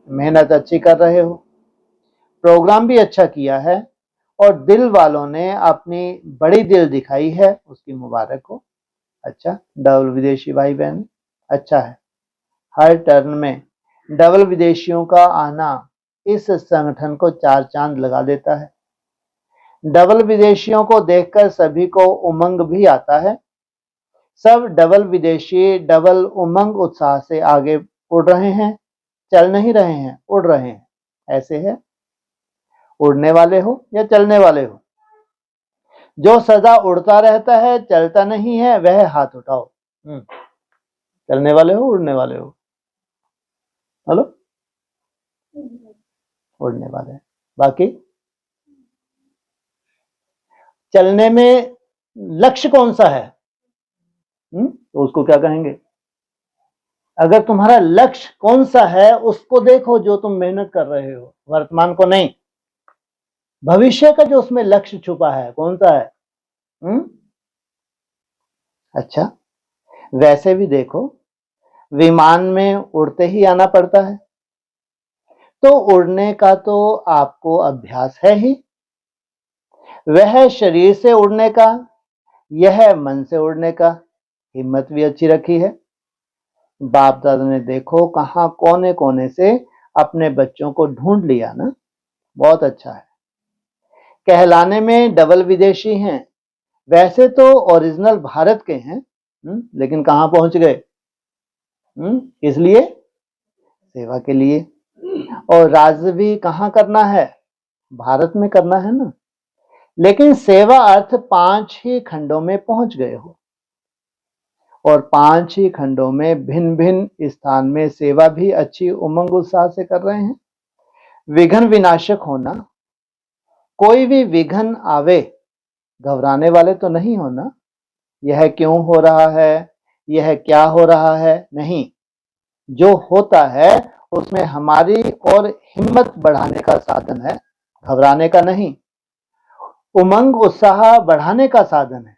मेहनत अच्छी कर रहे हो, प्रोग्राम भी अच्छा किया है, और दिल वालों ने अपनी बड़ी दिल दिखाई है, उसकी मुबारक हो। अच्छा, डबल विदेशी भाई बहन, अच्छा है। हर टर्न में डबल विदेशियों का आना इस संगठन को 4 चांद लगा देता है। डबल विदेशियों को देखकर सभी को उमंग भी आता है। सब डबल विदेशी डबल उमंग उत्साह से आगे उड़ रहे हैं, चल नहीं रहे हैं, उड़ रहे हैं। ऐसे है, उड़ने वाले हो या चलने वाले हो? जो सदा उड़ता रहता है, चलता नहीं है, वह हाथ उठाओ। चलने वाले हो, उड़ने वाले हो? हेलो, उड़ने वाले हैं। बाकी चलने में लक्ष्य कौन सा है? तो उसको क्या कहेंगे? अगर तुम्हारा लक्ष्य कौन सा है उसको देखो, जो तुम मेहनत कर रहे हो, वर्तमान को नहीं, भविष्य का जो उसमें लक्ष्य छुपा है कौन सा है? अच्छा, वैसे भी देखो, विमान में उड़ते ही आना पड़ता है, तो उड़ने का तो आपको अभ्यास है ही। वह शरीर से उड़ने का, यह मन से उड़ने का। हिम्मत भी अच्छी रखी है। बाप दादा ने देखो कहां कोने कोने से अपने बच्चों को ढूंढ लिया ना, बहुत अच्छा है। कहलाने में डबल विदेशी हैं, वैसे तो ओरिजिनल भारत के हैं, लेकिन कहां पहुंच गए? इसलिए सेवा के लिए। और राज भी कहां करना है? भारत में करना है ना। लेकिन सेवा अर्थ 5 ही खंडों में पहुंच गए हो, और 5 ही खंडों में भिन्न भिन्न स्थान में सेवा भी अच्छी उमंग उत्साह से कर रहे हैं। विघ्न विनाशक होना, कोई भी विघ्न आवे घबराने वाले तो नहीं होना। यह क्यों हो रहा है, यह क्या हो रहा है, नहीं। जो होता है उसमें हमारी और हिम्मत बढ़ाने का साधन है, घबराने का नहीं। उमंग उत्साह बढ़ाने का साधन है।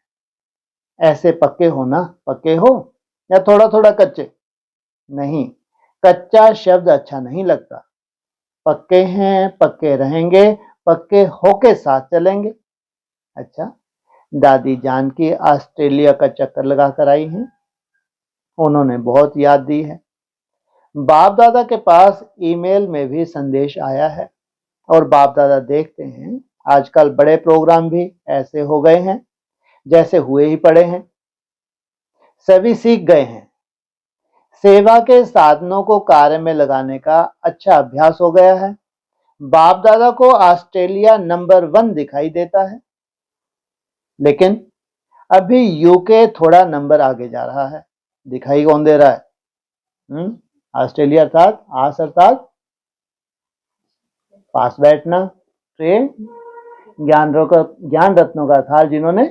ऐसे पक्के हो ना, पक्के हो या थोड़ा थोड़ा कच्चे? नहीं, कच्चा शब्द अच्छा नहीं लगता। पक्के हैं, पक्के रहेंगे, पक्के होके साथ चलेंगे। अच्छा, दादी जानकी ऑस्ट्रेलिया का चक्कर लगा कर आई हैं, उन्होंने बहुत याद दी है। बाप दादा के पास ईमेल में भी संदेश आया है, और बाप दादा देखते हैं आजकल बड़े प्रोग्राम भी ऐसे हो गए हैं जैसे हुए ही पड़े हैं। सभी सीख गए हैं, सेवा के साधनों को कार्य में लगाने का अच्छा अभ्यास हो गया है। बाप दादा को ऑस्ट्रेलिया नंबर 1 दिखाई देता है, लेकिन अभी यूके थोड़ा नंबर आगे जा रहा है। दिखाई कौन दे रहा है? ऑस्ट्रेलिया अर्थात आस अर्थात पास बैठना, ट्रेन ज्ञान रत्नों का था जिन्होंने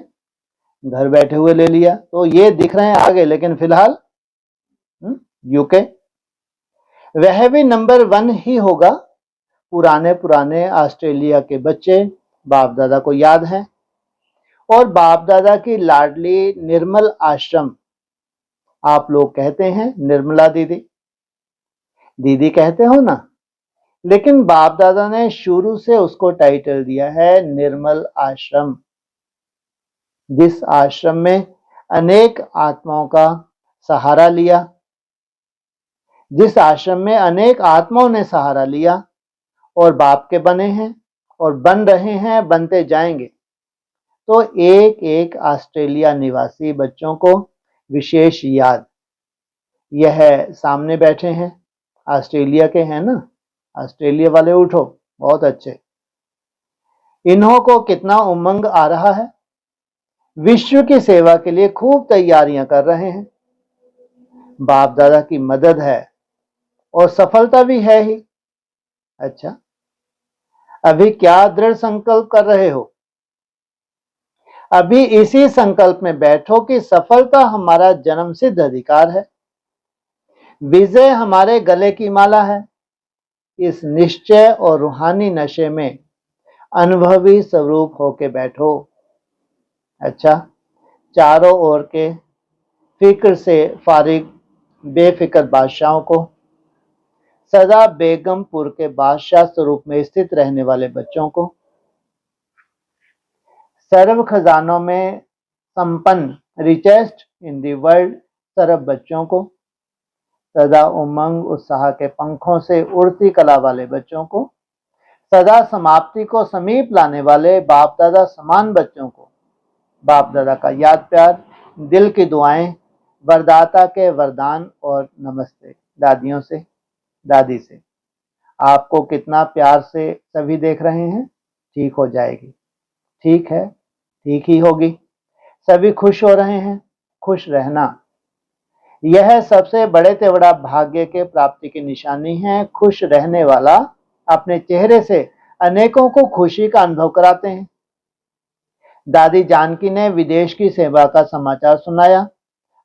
घर बैठे हुए ले लिया, तो ये दिख रहे हैं आगे, लेकिन फिलहाल यूके। वह भी नंबर 1 ही होगा। पुराने पुराने ऑस्ट्रेलिया के बच्चे बाप दादा को याद हैं, और बाप दादा की लाडली निर्मल आश्रम, आप लोग कहते हैं निर्मला दीदी, दीदी कहते हो ना, लेकिन बाप दादा ने शुरू से उसको टाइटल दिया है निर्मल आश्रम। जिस आश्रम में अनेक आत्माओं का सहारा लिया, जिस आश्रम में अनेक आत्माओं ने सहारा लिया और बाप के बने हैं और बन रहे हैं, बनते जाएंगे, तो एक एक ऑस्ट्रेलिया निवासी बच्चों को विशेष याद। यह सामने बैठे हैं, ऑस्ट्रेलिया के हैं ना, ऑस्ट्रेलिया वाले उठो, बहुत अच्छे। इन्हों को कितना उमंग आ रहा है, विश्व की सेवा के लिए खूब तैयारियां कर रहे हैं। बाप दादा की मदद है और सफलता भी है ही। अच्छा, अभी क्या दृढ़ संकल्प कर रहे हो? अभी इसी संकल्प में बैठो कि सफलता हमारा जन्मसिद्ध अधिकार है, विजय हमारे गले की माला है। इस निश्चय और रूहानी नशे में अनुभवी स्वरूप होके बैठो। अच्छा, चारों ओर के फिक्र से फारिग बेफिक्र बादशाहों को, सदा बेगमपुर के बादशाह स्वरूप में स्थित रहने वाले बच्चों को, सर्व खजानों में संपन्न रिचेस्ट इन दी वर्ल्ड सर्व बच्चों को, सदा उमंग उत्साह के पंखों से उड़ती कला वाले बच्चों को, सदा समाप्ति को समीप लाने वाले बाप दादा समान बच्चों को, बाप दादा का याद प्यार, दिल की दुआएं, वरदाता के वरदान और नमस्ते दादियों से, दादी से। आपको कितना प्यार से सभी देख रहे हैं। ठीक हो जाएगी, ठीक है, ठीक ही होगी। सभी खुश हो रहे हैं, खुश रहना यह सबसे बड़े से बड़ा भाग्य के प्राप्ति की निशानी है। खुश रहने वाला अपने चेहरे से अनेकों को खुशी का अनुभव कराते हैं। दादी जानकी ने विदेश की सेवा का समाचार सुनाया।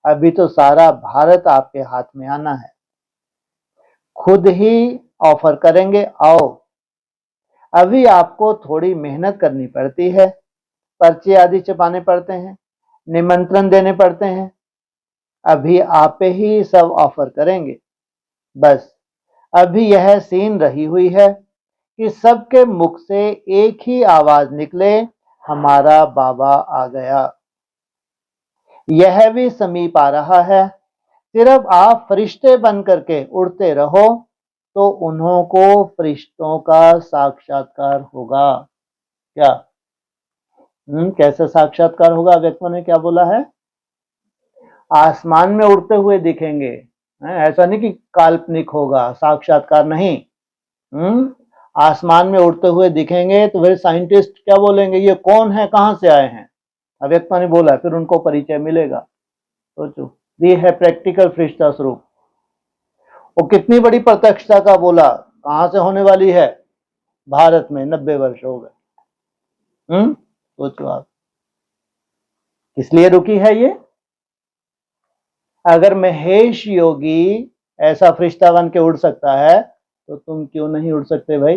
अभी तो सारा भारत आपके हाथ में आना है। खुद ही ऑफर करेंगे, आओ। अभी आपको थोड़ी मेहनत करनी पड़ती है, पर्चे आदि छपाने पड़ते हैं, निमंत्रण देने पड़ते हैं। अभी आप ही सब ऑफर करेंगे। बस अभी यह सीन रही हुई है कि सबके मुख से एक ही आवाज निकले, हमारा बाबा आ गया। यह भी समीप आ रहा है। सिर्फ आप फरिश्ते बन करके उड़ते रहो तो उन्हों को फरिश्तों का साक्षात्कार होगा। क्या कैसे साक्षात्कार होगा? व्यक्तियों ने क्या बोला है? आसमान में उड़ते हुए दिखेंगे। ऐसा नहीं कि काल्पनिक होगा, साक्षात्कार नहीं। आसमान में उड़ते हुए दिखेंगे तो फिर साइंटिस्ट क्या बोलेंगे, ये कौन है, कहां से आए हैं? अव्यक्ता ने बोला, फिर उनको परिचय मिलेगा। सोचो, ये है प्रैक्टिकल फरिश्ता स्वरूप। वो कितनी बड़ी प्रत्यक्षता का बोला, कहां से होने वाली है? भारत में 90 वर्ष हो गए। सोचो आप, इसलिए रुकी है ये। अगर महेश योगी ऐसा फरिश्ता बन के उड़ सकता है तो तुम क्यों नहीं उड़ सकते भाई?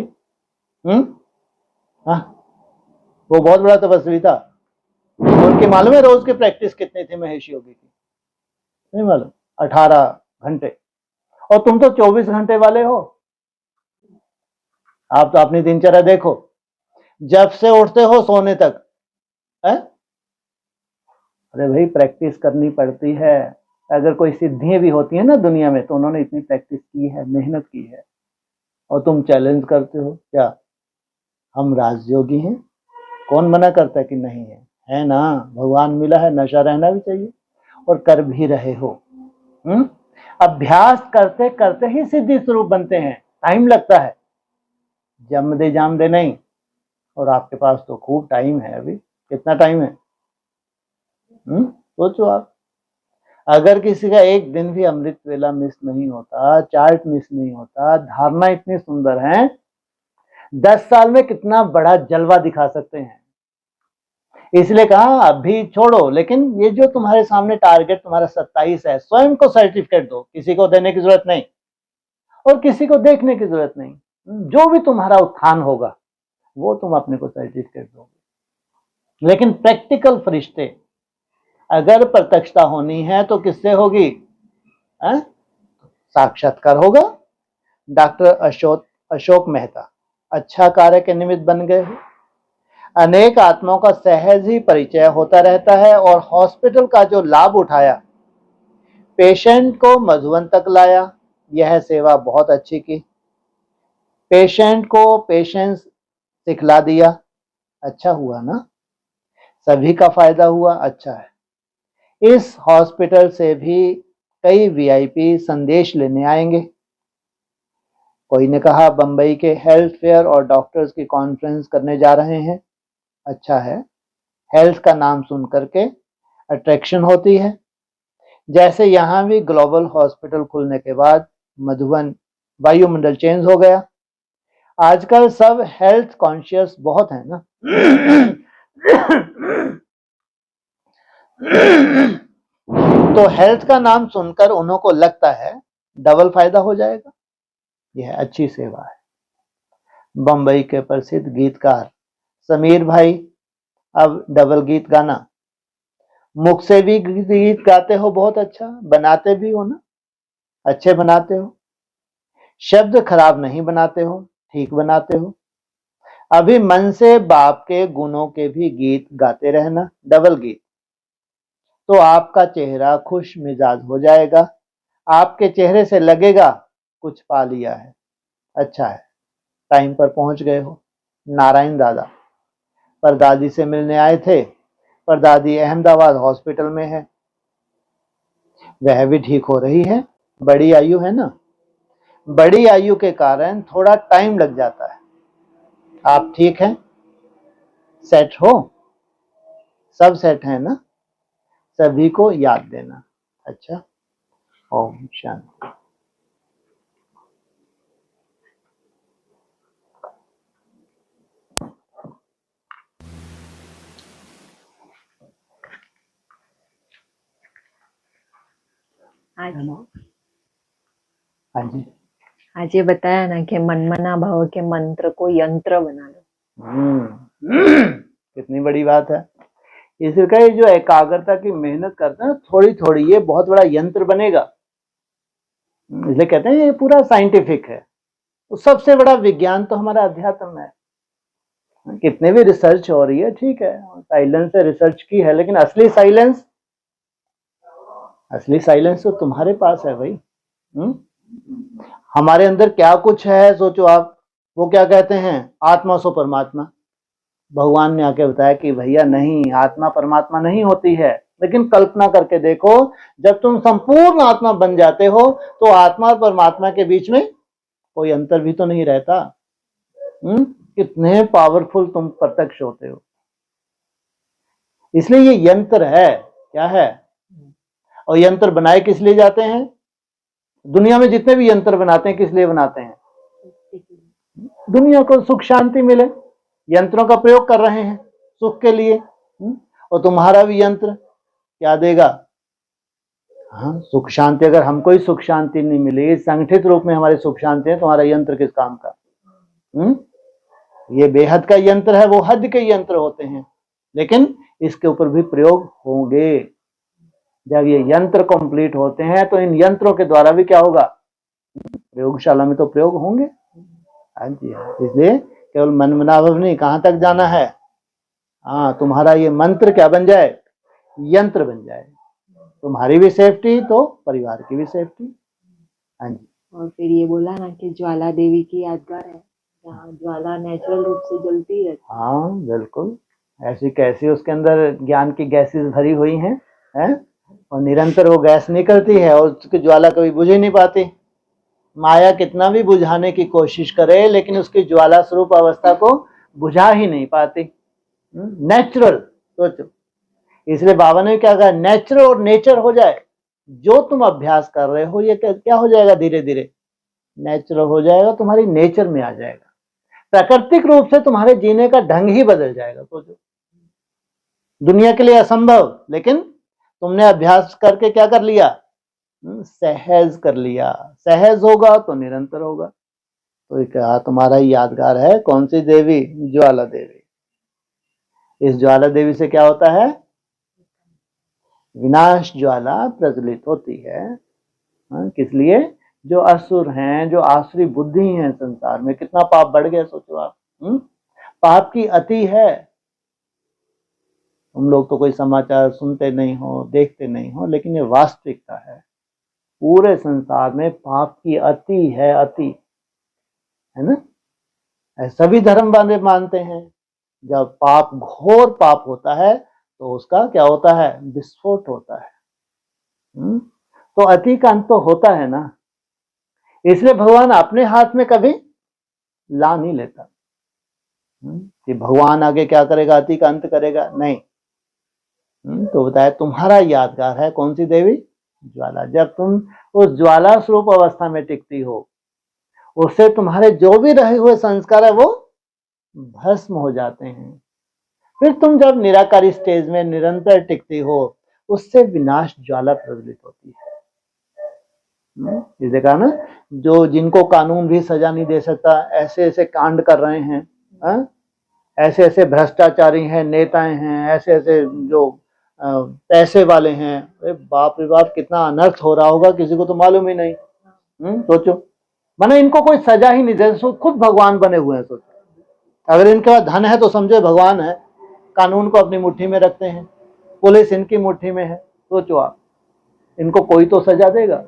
वो बहुत बड़ा तपस्वी था। उनकी मालूम है रोज की प्रैक्टिस कितनी थी महेश योगी की? नहीं मालूम? 18 घंटे। और तुम तो 24 घंटे वाले हो। आप तो अपनी दिनचर्या देखो, जब से उठते हो सोने तक है? अरे भाई, प्रैक्टिस करनी पड़ती है। अगर कोई सिद्धियां भी होती है ना दुनिया में, तो उन्होंने इतनी प्रैक्टिस की है, मेहनत की है। और तुम चैलेंज करते हो क्या हम राजयोगी हैं? कौन मना करता है कि नहीं है ना? भगवान मिला है, नशा रहना भी चाहिए और कर भी रहे हो। अभ्यास करते करते ही सिद्धि स्वरूप बनते हैं। टाइम लगता है, जम दे जाम दे नहीं। और आपके पास तो खूब टाइम है। अभी कितना टाइम है? सोचो आप, अगर किसी का एक दिन भी अमृत वेला मिस नहीं होता, चार्ट मिस नहीं होता, धारणा इतनी सुंदर है, 10 साल में कितना बड़ा जलवा दिखा सकते हैं। इसलिए कहा अभी छोड़ो, लेकिन ये जो तुम्हारे सामने टारगेट तुम्हारा 27 है, स्वयं को सर्टिफिकेट दो। किसी को देने की जरूरत नहीं और किसी को देखने की जरूरत नहीं। जो भी तुम्हारा उत्थान होगा वो तुम अपने को सर्टिफिकेट दोगे। लेकिन प्रैक्टिकल फरिश्ते अगर प्रत्यक्षता होनी है तो किससे होगी? साक्षात्कार होगा। डॉक्टर अशोक मेहता अच्छा कार्य के निमित्त बन गए। अनेक आत्माओं का सहज ही परिचय होता रहता है और हॉस्पिटल का जो लाभ उठाया, पेशेंट को मधुबन तक लाया, यह सेवा बहुत अच्छी की। पेशेंट को पेशेंस सिखला दिया, अच्छा हुआ ना? सभी का फायदा हुआ, अच्छा है। इस हॉस्पिटल से भी कई वीआईपी संदेश लेने आएंगे। कोई ने कहा बंबई के हेल्थ फेयर और डॉक्टर्स की कॉन्फ्रेंस करने जा रहे हैं। अच्छा है, हेल्थ का नाम सुन करके अट्रैक्शन होती है। जैसे यहाँ भी ग्लोबल हॉस्पिटल खुलने के बाद मधुबन वायुमंडल चेंज हो गया। आजकल सब हेल्थ कॉन्शियस बहुत है ना। तो हेल्थ का नाम सुनकर उन्हों को लगता है डबल फायदा हो जाएगा। यह अच्छी सेवा है। बंबई के प्रसिद्ध गीतकार समीर भाई अब डबल गीत गाना, मुख से भी गीत गाते हो, बहुत अच्छा बनाते भी हो ना, अच्छे बनाते हो, शब्द खराब नहीं बनाते हो, ठीक बनाते हो। अभी मन से बाप के गुणों के भी गीत गाते रहना, डबल गीत, तो आपका चेहरा खुश मिजाज हो जाएगा। आपके चेहरे से लगेगा कुछ पा लिया है, अच्छा है, टाइम पर पहुंच गए हो। नारायण दादा परदादी से मिलने आए थे, परदादी अहमदाबाद हॉस्पिटल में है, वह भी ठीक हो रही है। बड़ी आयु है ना, बड़ी आयु के कारण थोड़ा टाइम लग जाता है। आप ठीक हैं, सेट हो, सब सेट है ना, सभी को याद देना। अच्छा, ओम शांति। हाँ जी, आज ये बताया ना कि मनमना भाव के मंत्र को यंत्र बना लो। कितनी बड़ी बात है। इसका ये जो एकाग्रता की मेहनत करते हैं थोड़ी थोड़ी, ये बहुत बड़ा यंत्र बनेगा। इसलिए कहते हैं ये पूरा साइंटिफिक है। तो सबसे बड़ा विज्ञान तो हमारा अध्यात्म है। कितने भी रिसर्च हो रही है, ठीक है, साइलेंस से रिसर्च की है, लेकिन असली साइलेंस तो तुम्हारे पास है भाई। हमारे अंदर क्या कुछ है सोचो आप। वो क्या कहते हैं, आत्मा सो परमात्मा। भगवान ने आके बताया कि भैया नहीं, आत्मा परमात्मा नहीं होती है। लेकिन कल्पना करके देखो, जब तुम संपूर्ण आत्मा बन जाते हो तो आत्मा और परमात्मा के बीच में कोई अंतर भी तो नहीं रहता। कितने पावरफुल तुम प्रत्यक्ष होते हो। इसलिए ये यंत्र है, क्या है। और यंत्र बनाए किस लिए जाते हैं? दुनिया में जितने भी यंत्र बनाते हैं किस लिए बनाते हैं? दुनिया को सुख शांति मिले, यंत्रों का प्रयोग कर रहे हैं सुख के लिए। और तुम्हारा भी यंत्र क्या देगा? हाँ, सुख शांति। अगर हमको ही सुख शांति नहीं मिली, संगठित रूप में हमारी सुख शांति है, तुम्हारा यंत्र किस काम का? ये बेहद का यंत्र है, वो हद के यंत्र होते हैं, लेकिन इसके ऊपर भी प्रयोग होंगे। जब ये यंत्र कंप्लीट होते हैं तो इन यंत्रों के द्वारा भी क्या होगा? प्रयोगशाला में तो प्रयोग होंगे। हाँ जी, इसलिए केवल मनमनाभव नहीं, कहां तक जाना है? हाँ, तुम्हारा ये मंत्र क्या बन जाए? यंत्र बन जाए। तुम्हारी भी सेफ्टी तो परिवार की भी सेफ्टी। हाँ जी। और फिर ये बोला ना कि ज्वाला देवी की यादगार है, जहाँ ज्वाला नेचुरल रूप से जलती रहती है। हाँ बिल्कुल, ऐसी कैसी उसके अंदर ज्ञान की गैसेस भरी हुई हैं, और निरंतर वो गैस निकलती है और उसकी ज्वाला कभी बुझ ही नहीं पाती। माया कितना भी बुझाने की कोशिश करे, लेकिन उसकी ज्वाला स्वरूप अवस्था को बुझा ही नहीं पाती। नेचुरल सोचो। इसलिए बाबा ने क्या कहा, नेचुरल और नेचर हो जाए। जो तुम अभ्यास कर रहे हो ये क्या हो जाएगा? धीरे धीरे नेचुरल हो जाएगा, तुम्हारी नेचर में आ जाएगा। प्राकृतिक रूप से तुम्हारे जीने का ढंग ही बदल जाएगा। सोचो, दुनिया के लिए असंभव, लेकिन तुमने अभ्यास करके क्या कर लिया? सहज कर लिया। सहज होगा तो निरंतर होगा। तो क्या तुम्हारा यादगार है? कौन सी देवी? ज्वाला देवी। इस ज्वाला देवी से क्या होता है? विनाश ज्वाला प्रज्वलित होती है। किस लिए? जो असुर हैं, जो आसुरी बुद्धि हैं संसार में, कितना पाप बढ़ गया सोचो आप। पाप की अति है। तुम लोग तो कोई समाचार सुनते नहीं हो, देखते नहीं हो, लेकिन ये वास्तविकता है। पूरे संसार में पाप की अति है, अति है ना। सभी धर्म वाले मानते हैं जब पाप, घोर पाप होता है तो उसका क्या होता है? विस्फोट होता है। तो अति का अंत तो होता है ना। इसलिए भगवान अपने हाथ में कभी ला नहीं लेता कि भगवान आगे क्या करेगा, अति का अंत करेगा, नहीं। तो बताया तुम्हारा यादगार है कौन सी देवी? ज्वाला। जब तुम उस ज्वाला स्वरूप अवस्था में टिकती हो, उससे तुम्हारे जो भी रहे हुए संस्कार है वो भस्म हो जाते हैं। फिर तुम जब निराकारी स्टेज में निरंतर टिकती हो, उससे विनाश ज्वाला प्रज्वलित होती है। इसे कहा ना, जो जिनको कानून भी सजा नहीं दे सकता, ऐसे ऐसे कांड कर रहे हैं, ऐसे ऐसे भ्रष्टाचारी हैं, नेताएं हैं, ऐसे ऐसे जो पैसे वाले हैं, बाप रे बाप, कितना अनर्थ हो रहा होगा, किसी को तो मालूम ही नहीं। सोचो, माने इनको कोई सजा ही नहीं दे, खुद भगवान बने हुए हैं। सोचो, अगर इनके पास धन है तो समझो भगवान है, कानून को अपनी मुट्ठी में रखते हैं, पुलिस इनकी मुट्ठी में है। सोचो आप, इनको कोई तो सजा देगा।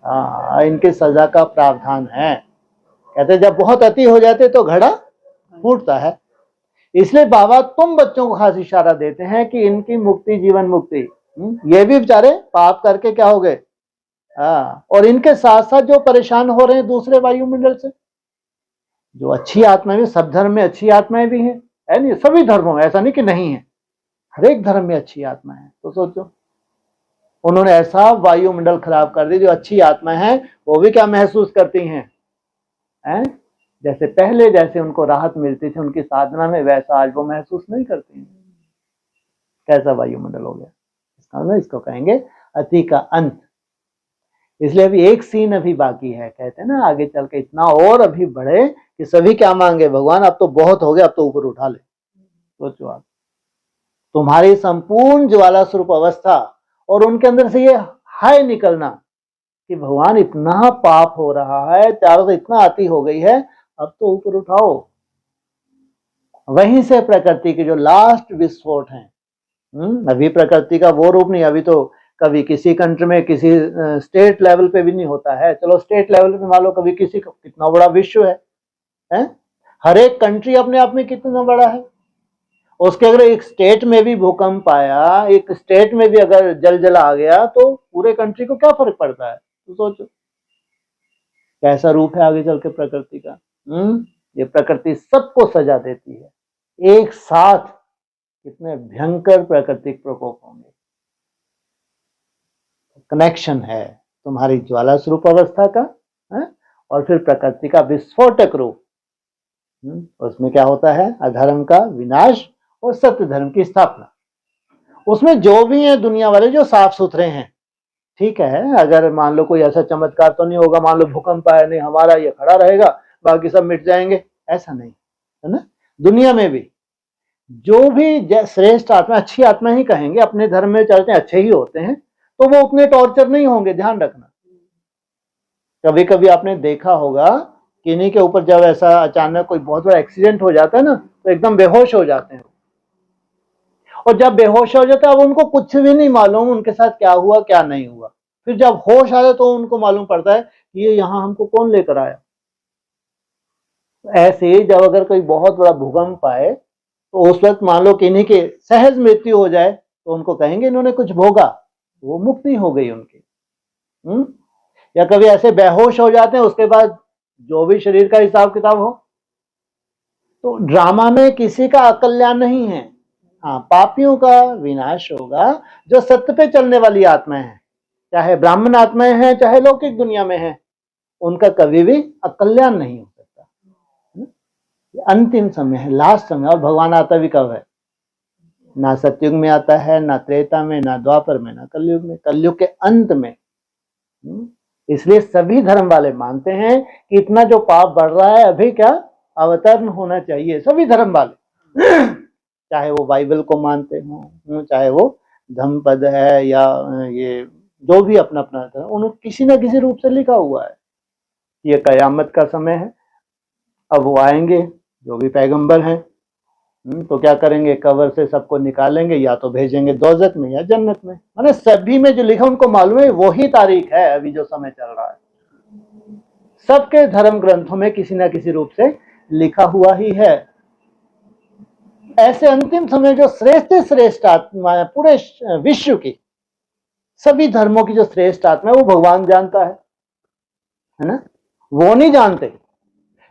हाँ, इनकी सजा का प्रावधान है। कहते जब बहुत अति हो जाते तो घड़ा फूटता है। इसलिए बाबा तुम बच्चों को खास इशारा देते हैं कि इनकी मुक्ति, जीवन मुक्ति, ये भी बेचारे पाप करके क्या हो गए। हाँ, और इनके साथ साथ जो परेशान हो रहे हैं दूसरे वायुमंडल से, जो अच्छी आत्माएं भी, सब धर्म में अच्छी आत्माएं भी हैं, है नहीं, सभी धर्मों में, ऐसा नहीं कि नहीं है, हर एक धर्म में अच्छी आत्माएं हैं। तो सोचो, उन्होंने ऐसा वायुमंडल खराब कर दी, जो अच्छी आत्माएं हैं वो भी क्या महसूस करती हैं, हैं? जैसे पहले जैसे उनको राहत मिलती थी उनकी साधना में, वैसा आज वो महसूस नहीं करती हैं। कैसा वायुमंडल हो गया। इसको कहेंगे अति का अंत। इसलिए अभी एक सीन अभी बाकी है। कहते हैं ना, आगे चल के इतना और अभी बढ़े कि सभी क्या मांगे, भगवान अब तो बहुत हो गया, अब तो ऊपर उठा ले। सोचो आप, तुम्हारी संपूर्ण ज्वाला स्वरूप अवस्था और उनके अंदर से ये हाय निकलना कि भगवान इतना पाप हो रहा है, चारों से इतना अति हो गई है, अब तो ऊपर उठाओ। वहीं से प्रकृति के जो लास्ट विस्फोट हैं, अभी प्रकृति का वो रूप नहीं, अभी तो कभी किसी कंट्री में किसी स्टेट लेवल पे भी नहीं होता है। चलो स्टेट लेवल पे मान लो, कभी किसी, कितना बड़ा विश्व है? हर एक कंट्री अपने आप में कितना बड़ा है। उसके अगर एक स्टेट में भी भूकंप आया, एक स्टेट में भी अगर जल आ गया, तो पूरे कंट्री को क्या फर्क पड़ता है। तो सोचो कैसा रूप है आगे चल के प्रकृति का। ये प्रकृति सबको सजा देती है एक साथ। कितने भयंकर प्राकृतिक प्रकोप होंगे। कनेक्शन है तुम्हारी ज्वाला स्वरूप अवस्था का, है? और फिर प्रकृति का विस्फोटक रूप। उसमें क्या होता है, अधर्म का विनाश और सत्य धर्म की स्थापना। उसमें जो भी है दुनिया वाले जो साफ सुथरे हैं, ठीक है, अगर मान लो कोई ऐसा चमत्कार तो नहीं होगा, मान लो भूकंप आया, नहीं हमारा ये खड़ा रहेगा बाकी सब मिट जाएंगे, ऐसा नहीं है ना। दुनिया में भी जो भी श्रेष्ठ आत्मा, अच्छी आत्मा ही कहेंगे, अपने धर्म में चलते हैं, अच्छे ही होते हैं, तो वो उतने टॉर्चर नहीं होंगे। ध्यान रखना, कभी कभी आपने देखा होगा किन्हीं के ऊपर जब ऐसा अचानक कोई बहुत बड़ा एक्सीडेंट हो जाता है ना, तो एकदम बेहोश हो जाते हैं। और जब बेहोश हो जाते हैं, अब उनको कुछ भी नहीं मालूम उनके साथ क्या हुआ क्या नहीं हुआ। फिर जब होश आ जाए तो उनको मालूम पड़ता है कि ये यहाँ हमको कौन लेकर आया। ऐसे ही जब अगर कोई बहुत बड़ा भूकंप आए, तो उस वक्त मान लो किन्हीं के सहज मृत्यु हो जाए, तो उनको कहेंगे इन्होंने कुछ भोगा, वो मुक्ति हो गई उनकी। या कभी ऐसे बेहोश हो जाते हैं, उसके बाद जो भी शरीर का हिसाब किताब हो। तो ड्रामा में किसी का अकल्याण नहीं है। हाँ, पापियों का विनाश होगा। जो सत्य पे चलने वाली आत्माएं हैं, चाहे ब्राह्मण आत्माएं हैं चाहे लौकिक दुनिया में हैं, उनका कभी भी अकल्याण नहीं हो सकता। अंतिम समय है, लास्ट समय। और भगवान आता भी कब है? ना सतयुग में आता है, ना त्रेता में, ना द्वापर में, ना कलयुग में। कलयुग के अंत में। इसलिए सभी धर्म वाले मानते हैं कि इतना जो पाप बढ़ रहा है, अभी क्या अवतरण होना चाहिए। सभी धर्म वाले, चाहे वो बाइबल को मानते हो, चाहे वो धम्मपद है, या ये जो भी अपना अपना धर्म, उन्होंने किसी न किसी रूप से लिखा हुआ है ये कयामत का समय है। अब वो आएंगे जो भी पैगंबर हैं, तो क्या करेंगे, कब्र से सबको निकालेंगे, या तो भेजेंगे दोजख में या जन्नत में। माने सभी में जो लिखा उनको मालूम है वही तारीख है अभी जो समय चल रहा है। सबके धर्म ग्रंथों में किसी न किसी रूप से लिखा हुआ ही है। ऐसे अंतिम समय जो श्रेष्ठ आत्मा है पूरे विश्व की, सभी धर्मों की जो श्रेष्ठ आत्मा है वो भगवान जानता है ना। वो नहीं जानते,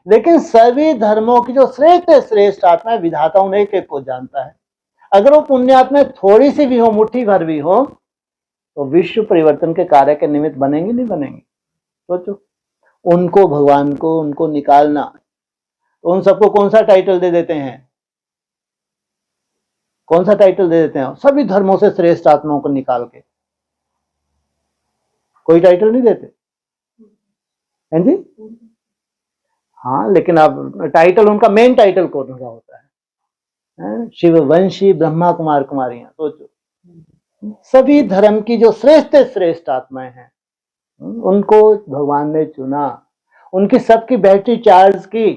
लेकिन सभी धर्मों की जो श्रेष्ठ आत्मा है, विधाता उन्हें एक एक को जानता है। अगर वो पुण्य आत्मा थोड़ी सी भी हो, मुट्ठी भर भी हो, तो विश्व परिवर्तन के कार्य के निमित्त बनेंगे नहीं बनेंगे। सोचो, उनको भगवान को उनको निकालना, तो उन सबको कौन सा टाइटल दे देते हैं? कौन सा टाइटल दे देते हैं? सभी धर्मों से श्रेष्ठ आत्माओं को निकाल के कोई टाइटल नहीं देते हैं जी। हाँ, लेकिन अब टाइटल उनका मेन टाइटल कौन सा होता है? शिव वंशी ब्रह्मा कुमार कुमारियां। सोचो, सभी धर्म की जो श्रेष्ठ आत्माएं हैं, उनको भगवान ने चुना, उनकी सबकी बैटरी चार्ज की,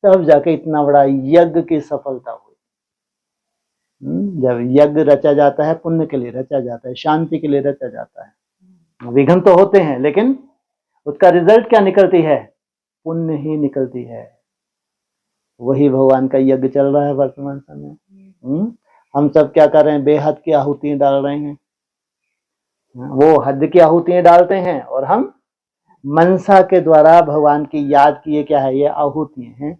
तब जाके इतना बड़ा यज्ञ की सफलता हुई। जब यज्ञ रचा जाता है, पुण्य के लिए रचा जाता है, शांति के लिए रचा जाता है। विघ्न तो होते हैं, लेकिन उसका रिजल्ट क्या निकलती है? पुण्य ही निकलती है। वही भगवान का यज्ञ चल रहा है वर्तमान समय। हम सब क्या कर रहे हैं? बेहद की आहुतियां डाल रहे हैं। वो हद की आहुतियां डालते हैं और हम मनसा के द्वारा भगवान की याद किए क्या है? ये आहुतियां हैं,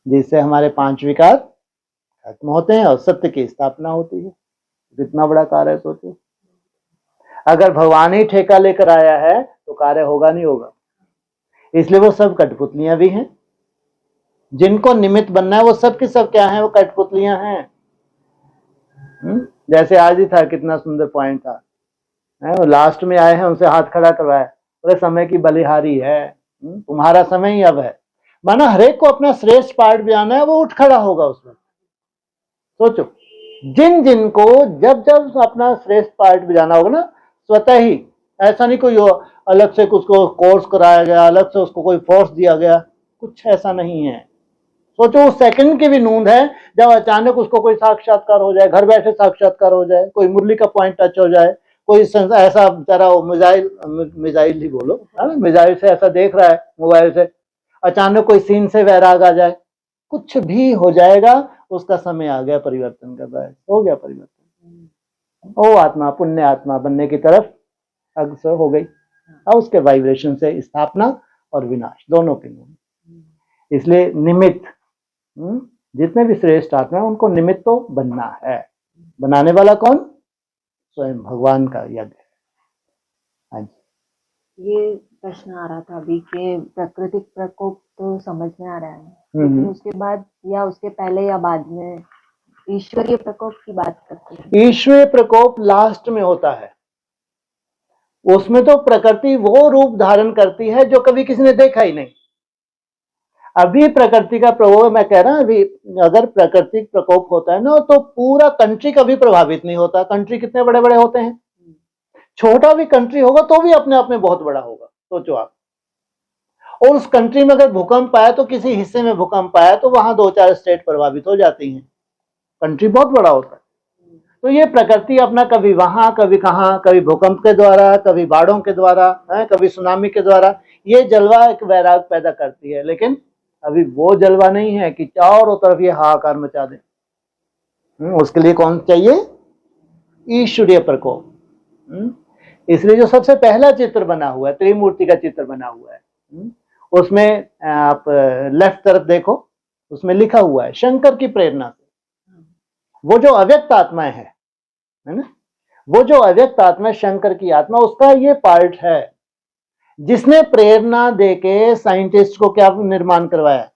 जिससे हमारे 5 विकार खत्म होते हैं और सत्य की स्थापना होती है। कितना बड़ा कार्य है सोचो। अगर भगवान ही ठेका लेकर आया है तो कार्य होगा नहीं होगा। इसलिए वो सब कठपुतलियां भी हैं। जिनको निमित्त बनना है वो सब की सब क्या है? वो कठपुतलियां हैं। जैसे आज ही था, कितना सुंदर पॉइंट था। वो लास्ट में आए हैं, उनसे हाथ खड़ा करवाया, बोले समय की बलिहारी है, तुम्हारा समय ही अब है। माना हरेक को अपना श्रेष्ठ पार्ट बजाना है, वो उठ खड़ा होगा उसमें। सोचो, जिन जिनको जब जब अपना श्रेष्ठ पार्ट बजाना होगा ना, स्वतः ही, ऐसा नहीं कोई अलग से उसको कोर्स कराया गया, अलग से उसको कोई फोर्स दिया गया, कुछ ऐसा नहीं है। सोचो उस सेकंड की भी नूंद है जब अचानक उसको कोई साक्षात्कार हो जाए, घर बैठे साक्षात्कार हो जाए, कोई मुरली का पॉइंट टच हो जाए, कोई ऐसा बेचारा मिजाइल ही बोलो, मिजाइल से ऐसा देख रहा है मोबाइल से, अचानक कोई सीन से वैराग आ जाए, कुछ भी हो जाएगा, उसका समय आ गया परिवर्तन का, हो गया परिवर्तन। वो आत्मा पुण्य आत्मा बनने की तरफ अग्रसर हो गई। और उसके वाइब्रेशन से स्थापना और विनाश दोनों के लिए। इसलिए निमित्त, जितने भी श्रेष्ठ आत्मा है उनको निमित्त तो बनना है। बनाने वाला कौन? स्वयं भगवान का यज्ञ है। हाँ जी। ये प्रश्न आ रहा था अभी कि प्राकृतिक प्रकोप तो समझ में आ रहा है, लेकिन उसके बाद या उसके पहले या बाद में ईश्वरीय प्रकोप की बात करते हैं। ईश्वरीय प्रकोप लास्ट में होता है। उसमें तो प्रकृति वो रूप धारण करती है जो कभी किसी ने देखा ही नहीं। अभी प्रकृति का प्रकोप, मैं कह रहा हूं, अभी अगर प्राकृतिक प्रकोप होता है ना तो पूरा कंट्री कभी प्रभावित नहीं होता। कंट्री कितने बड़े बड़े होते हैं, छोटा भी कंट्री होगा तो भी अपने आप में बहुत बड़ा होगा, सोचो आप। और उस कंट्री में अगर भूकंप आया तो किसी हिस्से में भूकंप आया तो वहां 2-4 स्टेट प्रभावित हो जाती हैं। कंट्री बहुत बड़ा होता है। तो ये प्रकृति अपना कभी वहां, कभी कहां, कभी भूकंप के द्वारा, कभी बाढ़ों के द्वारा, कभी सुनामी के द्वारा, ये जलवा एक वैराग पैदा करती है। लेकिन अभी वो जलवा नहीं है कि चारों तरफ ये हाहाकार मचा दे। उसके लिए कौन चाहिए? ईश्वरीय प्रकोप। इसलिए जो सबसे पहला चित्र बना हुआ है, त्रिमूर्ति का चित्र बना हुआ है, उसमें आप लेफ्ट तरफ देखो, उसमें लिखा हुआ है शंकर की प्रेरणा से। वो जो अव्यक्त आत्मा है ना, वो जो अव्यक्त आत्मा शंकर की आत्मा, उसका ये पार्ट है जिसने प्रेरणा देके साइंटिस्ट को क्या निर्माण करवाया?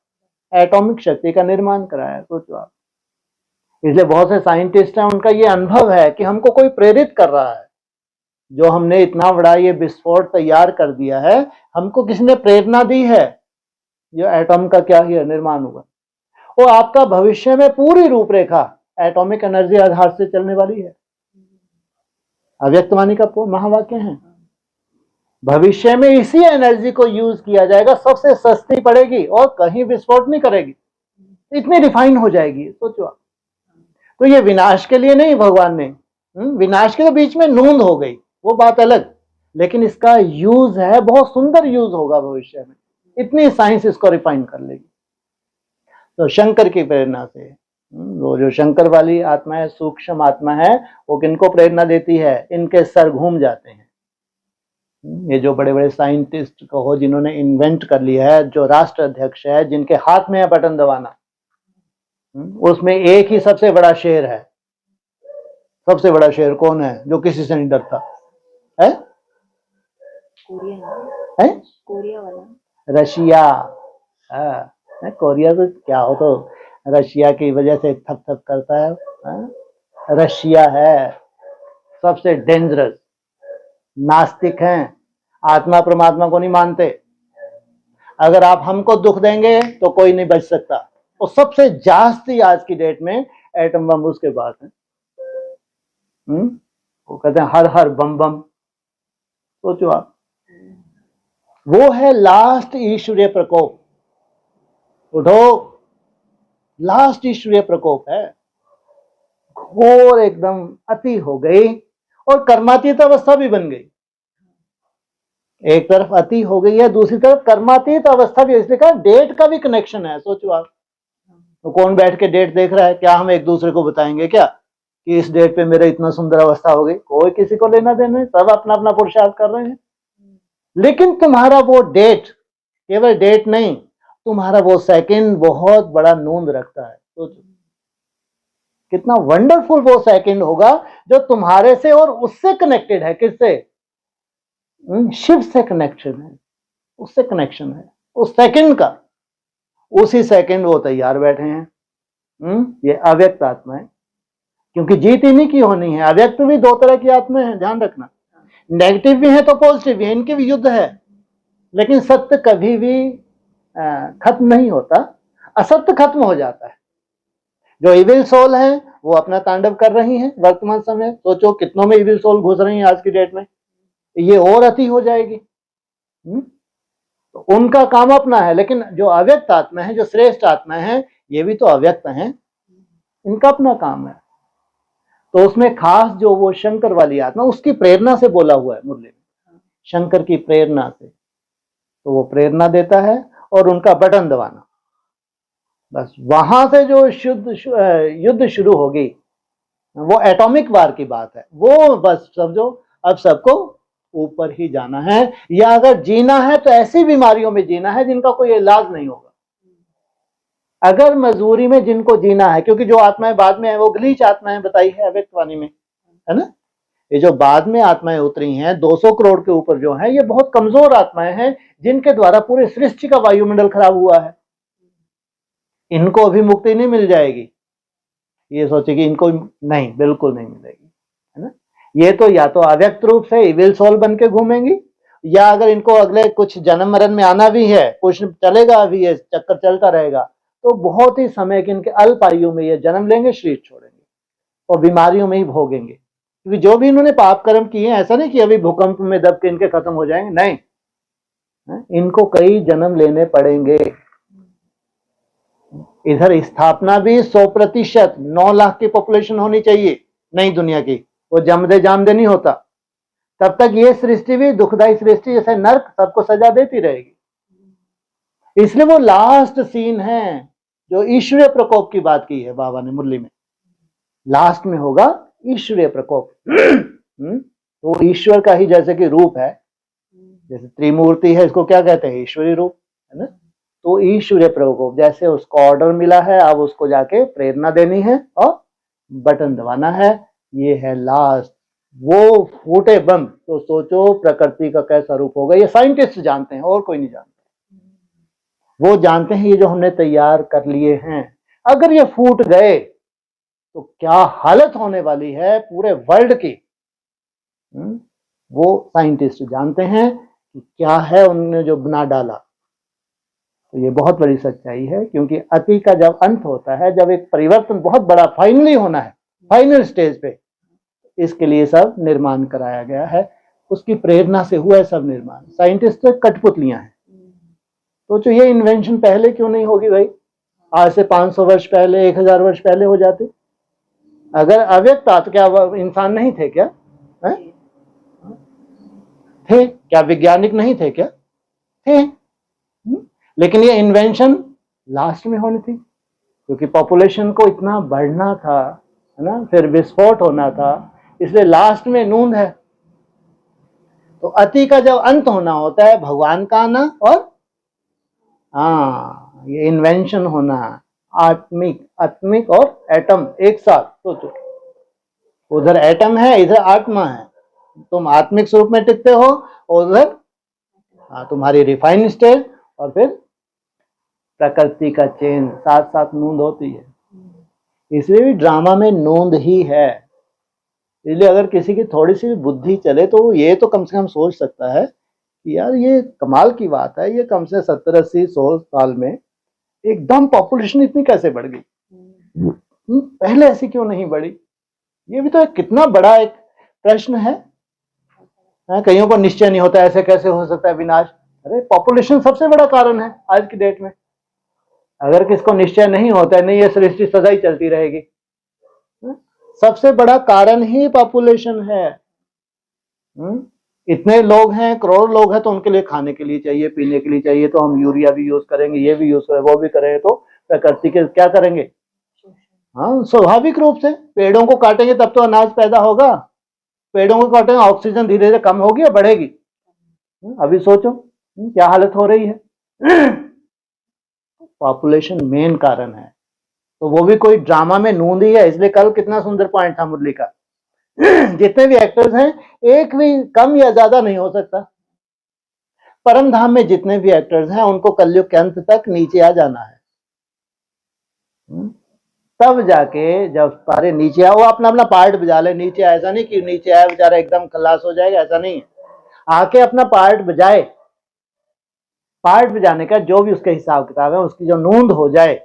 एटॉमिक शक्ति का निर्माण कराया। सोचो आप। इसलिए बहुत से साइंटिस्ट हैं, उनका ये अनुभव है कि हमको कोई प्रेरित कर रहा है। जो हमने इतना बड़ा ये विस्फोट तैयार कर दिया है, हमको किसने प्रेरणा दी है? जो एटॉम का क्या ही निर्माण हुआ। और आपका भविष्य में पूरी रूपरेखा एटॉमिक एनर्जी आधार से चलने वाली है। अव्यक्तवाणी का महावाक्य है। भविष्य में इसी एनर्जी को यूज किया जाएगा, सबसे सस्ती पड़ेगी और कहीं विस्फोट नहीं करेगी, इतनी रिफाइन हो जाएगी। सोचो आप। तो ये विनाश के लिए नहीं भगवान ने, विनाश के बीच में नूंद हो गई, वो बात अलग, लेकिन इसका यूज है, बहुत सुंदर यूज होगा भविष्य में, इतनी साइंस इसको रिफाइन कर लेगी। तो शंकर की प्रेरणा से, वो जो शंकर वाली आत्मा है, सूक्ष्म आत्मा है, वो किनको प्रेरणा देती है? इनके सर घूम जाते हैं। ये जो बड़े बड़े साइंटिस्ट कहो, जिन्होंने इन्वेंट कर लिया है, जो राष्ट्र अध्यक्ष है, जिनके हाथ में है बटन दबाना, उसमें एक ही सबसे बड़ा शेर है। सबसे बड़ा शेर कौन है जो किसी से नहीं डरता है? कोरिया वाला, रशिया। कोरिया तो क्या हो, तो रशिया की वजह से थप थप करता है। रशिया है सबसे डेंजरस। नास्तिक हैं, आत्मा परमात्मा को नहीं मानते। अगर आप हमको दुख देंगे तो कोई नहीं बच सकता। और सबसे जास्ती आज की डेट में एटम बम उसके पास है। वो कहते हैं हर हर बम बम। सोचो आप। वो है लास्ट ईश्वरीय प्रकोप। उठो, लास्ट ईश्वरीय प्रकोप है, घोर एकदम अति हो गई और कर्मातीत अवस्था भी बन गई। एक तरफ अति हो गई है, दूसरी तरफ कर्मातीत अवस्था भी, इसलिए कहा डेट का भी कनेक्शन है। सोचो आप, तो कौन बैठ के डेट देख रहा है? क्या हम एक दूसरे को बताएंगे क्या कि इस डेट पे मेरा इतना सुंदर अवस्था हो गई? कोई किसी को लेना देना नहीं, सब अपना अपना पुरुषार्थ कर रहे हैं। लेकिन तुम्हारा वो डेट, केवल डेट नहीं, तुम्हारा वो सेकंड बहुत बड़ा नूंद रखता है। सोचो कितना वंडरफुल वो सेकंड होगा जो तुम्हारे से और उससे कनेक्टेड है। किससे? शिव से कनेक्शन है, उससे कनेक्शन है उस सेकंड का। उसी सेकंड वो तैयार बैठे हैं। ये अव्यक्त आत्मा है, क्योंकि जीत इन्हीं की होनी है। अव्यक्त भी दो तरह की आत्मा है, ध्यान रखना, नेगेटिव भी है तो पॉजिटिव भी है, इनके भी युद्ध है। लेकिन सत्य कभी भी खत्म नहीं होता, असत्य खत्म हो जाता है। जो इविल सोल है वो अपना तांडव कर रही हैं वर्तमान समय। सोचो कितनों में इविल सोल घुस रही हैं आज की डेट में, ये और अति हो जाएगी। तो उनका काम अपना है, लेकिन जो अव्यक्त आत्मा है, जो श्रेष्ठ आत्मा है, ये भी तो अव्यक्त हैं, इनका अपना काम है। तो उसमें खास जो वो शंकर वाली आत्मा, उसकी प्रेरणा से बोला हुआ है मुरली में, शंकर की प्रेरणा से। तो वो प्रेरणा देता है और उनका बटन दबाना, बस वहां से जो युद्ध शुरू होगी, वो एटॉमिक वार की बात है। वो बस समझो अब सबको ऊपर ही जाना है, या अगर जीना है तो ऐसी बीमारियों में जीना है जिनका कोई इलाज नहीं होगा। अगर मजबूरी में जिनको जीना है, क्योंकि जो आत्माएं बाद में है वो ग्लीच आत्माएं बताई है अव्यक्त वाणी में, है ना। ये जो बाद में आत्माएं उतरी हैं 200 करोड़ के ऊपर जो हैं, ये बहुत कमजोर आत्माएं हैं जिनके द्वारा पूरे सृष्टि का वायुमंडल खराब हुआ है। इनको अभी मुक्ति नहीं मिल जाएगी, ये सोचे कि इनको नहीं, बिल्कुल नहीं मिलेगी, है ना। ये तो या तो अव्यक्त रूप से इविल सोल बन के घूमेंगी, या अगर इनको अगले कुछ जन्म मरण में आना भी है, कुछ चलेगा अभी, ये चक्कर चलता रहेगा, तो बहुत ही समय के इनके अल्प आयु में ये जन्म लेंगे, शरीर छोड़ेंगे और बीमारियों में ही भोगेंगे। क्योंकि जो भी इन्होंने पाप कर्म किए हैं, ऐसा नहीं कि अभी भूकंप में दब के इनके खत्म हो जाएंगे, नहीं, इनको कई जन्म लेने पड़ेंगे। इधर स्थापना भी 100%, 9 लाख की पॉपुलेशन होनी चाहिए नई दुनिया की, वो जमदे जामदे नहीं होता। तब तक ये सृष्टि भी दुखदाई सृष्टि, जैसे नर्क सबको सजा देती रहेगी। इसलिए वो लास्ट सीन है जो ईश्वरीय प्रकोप की बात की है बाबा ने मुरली में। लास्ट में होगा ईश्वरीय प्रकोप। तो ईश्वर का ही जैसे कि रूप है, जैसे त्रिमूर्ति है, इसको क्या कहते हैं? ईश्वरीय रूप, है ना। तो ईश्वरीय प्रकोप, जैसे उसको ऑर्डर मिला है, अब उसको जाके प्रेरणा देनी है और बटन दबाना है। ये है लास्ट, वो फूटे बम। तो सोचो प्रकृति का कैसा रूप होगा। ये साइंटिस्ट जानते हैं और कोई नहीं जानता। वो जानते हैं ये जो हमने तैयार कर लिए हैं, अगर ये फूट गए तो क्या हालत होने वाली है पूरे वर्ल्ड की। वो साइंटिस्ट जानते हैं कि क्या है उन्होंने जो बना डाला। तो ये बहुत बड़ी सच्चाई है, क्योंकि अति का जब अंत होता है, जब एक परिवर्तन बहुत बड़ा फाइनली होना है, फाइनल स्टेज पे, इसके लिए सब निर्माण कराया गया है। उसकी प्रेरणा से हुआ है सब निर्माण। साइंटिस्ट तो कठपुतलियां हैं। तो ये इन्वेंशन पहले क्यों नहीं होगी भाई? आज से 500 वर्ष पहले, 1000 वर्ष पहले हो जाती। अगर अव्यक्त था तो क्या इंसान नहीं थे क्या? है? थे क्या? वैज्ञानिक नहीं थे क्या? थे। लेकिन ये इन्वेंशन लास्ट में होनी थी, क्योंकि पॉपुलेशन को इतना बढ़ना था, है ना, फिर विस्फोट होना था, इसलिए लास्ट में नूंद है। तो अति का जब अंत होना होता है, भगवान का आना और ये इन्वेंशन होना, आत्मिक और एटम एक साथ। सोचो, उधर एटम है, इधर आत्मा है। तुम आत्मिक स्वरूप में टिकते हो, उधर तुम्हारी रिफाइंड स्टेट, और फिर प्रकृति का चेन, साथ साथ नूंद होती है। इसलिए भी ड्रामा में नूंद ही है। इसलिए अगर किसी की थोड़ी सी बुद्धि चले तो ये तो कम से कम सोच सकता है कि यार ये कमाल की बात है, ये कम से 70, 80, 100 साल में एकदम पॉपुलेशन इतनी कैसे बढ़ गई? पहले ऐसी क्यों नहीं बढ़ी? ये भी तो एक कितना बड़ा एक प्रश्न है। कईयों को निश्चय नहीं होता ऐसे कैसे हो सकता है विनाश। अरे पॉपुलेशन सबसे बड़ा कारण है आज की डेट में। अगर किसको निश्चय नहीं होता है, नहीं ये सृष्टि सदा ही चलती रहेगी। सबसे बड़ा कारण ही पॉपुलेशन है। इतने लोग हैं, करोड़ लोग हैं, तो उनके लिए खाने के लिए चाहिए, पीने के लिए चाहिए, तो हम यूरिया भी यूज करेंगे, ये भी यूज करेंगे, वो भी करेंगे, तो प्रकृति के क्या करेंगे? हाँ, स्वाभाविक रूप से पेड़ों को काटेंगे तब तो अनाज पैदा होगा। पेड़ों को काटेंगे, ऑक्सीजन धीरे धीरे कम होगी या बढ़ेगी? अभी सोचो क्या हालत हो रही है। पॉपुलेशन मेन कारण है। तो वो भी कोई ड्रामा में नूंद ही है। इसलिए कल कितना सुंदर पॉइंट था मुरली का। जितने भी एक्टर्स हैं, एक भी कम या ज्यादा नहीं हो सकता। परम धाम में जितने भी एक्टर्स हैं, उनको कलयुग के अंत तक नीचे आ जाना है। तब जाके जब सारे नीचे आओ, अपना अपना पार्ट बजा ले। नीचे ऐसा नहीं कि नीचे आया बेचारा एकदम खलास हो जाएगा, ऐसा नहीं। आके अपना पार्ट बजाए। पार्ट बजाने का जो भी उसके हिसाब किताब है, उसकी जो नूंद हो जाए।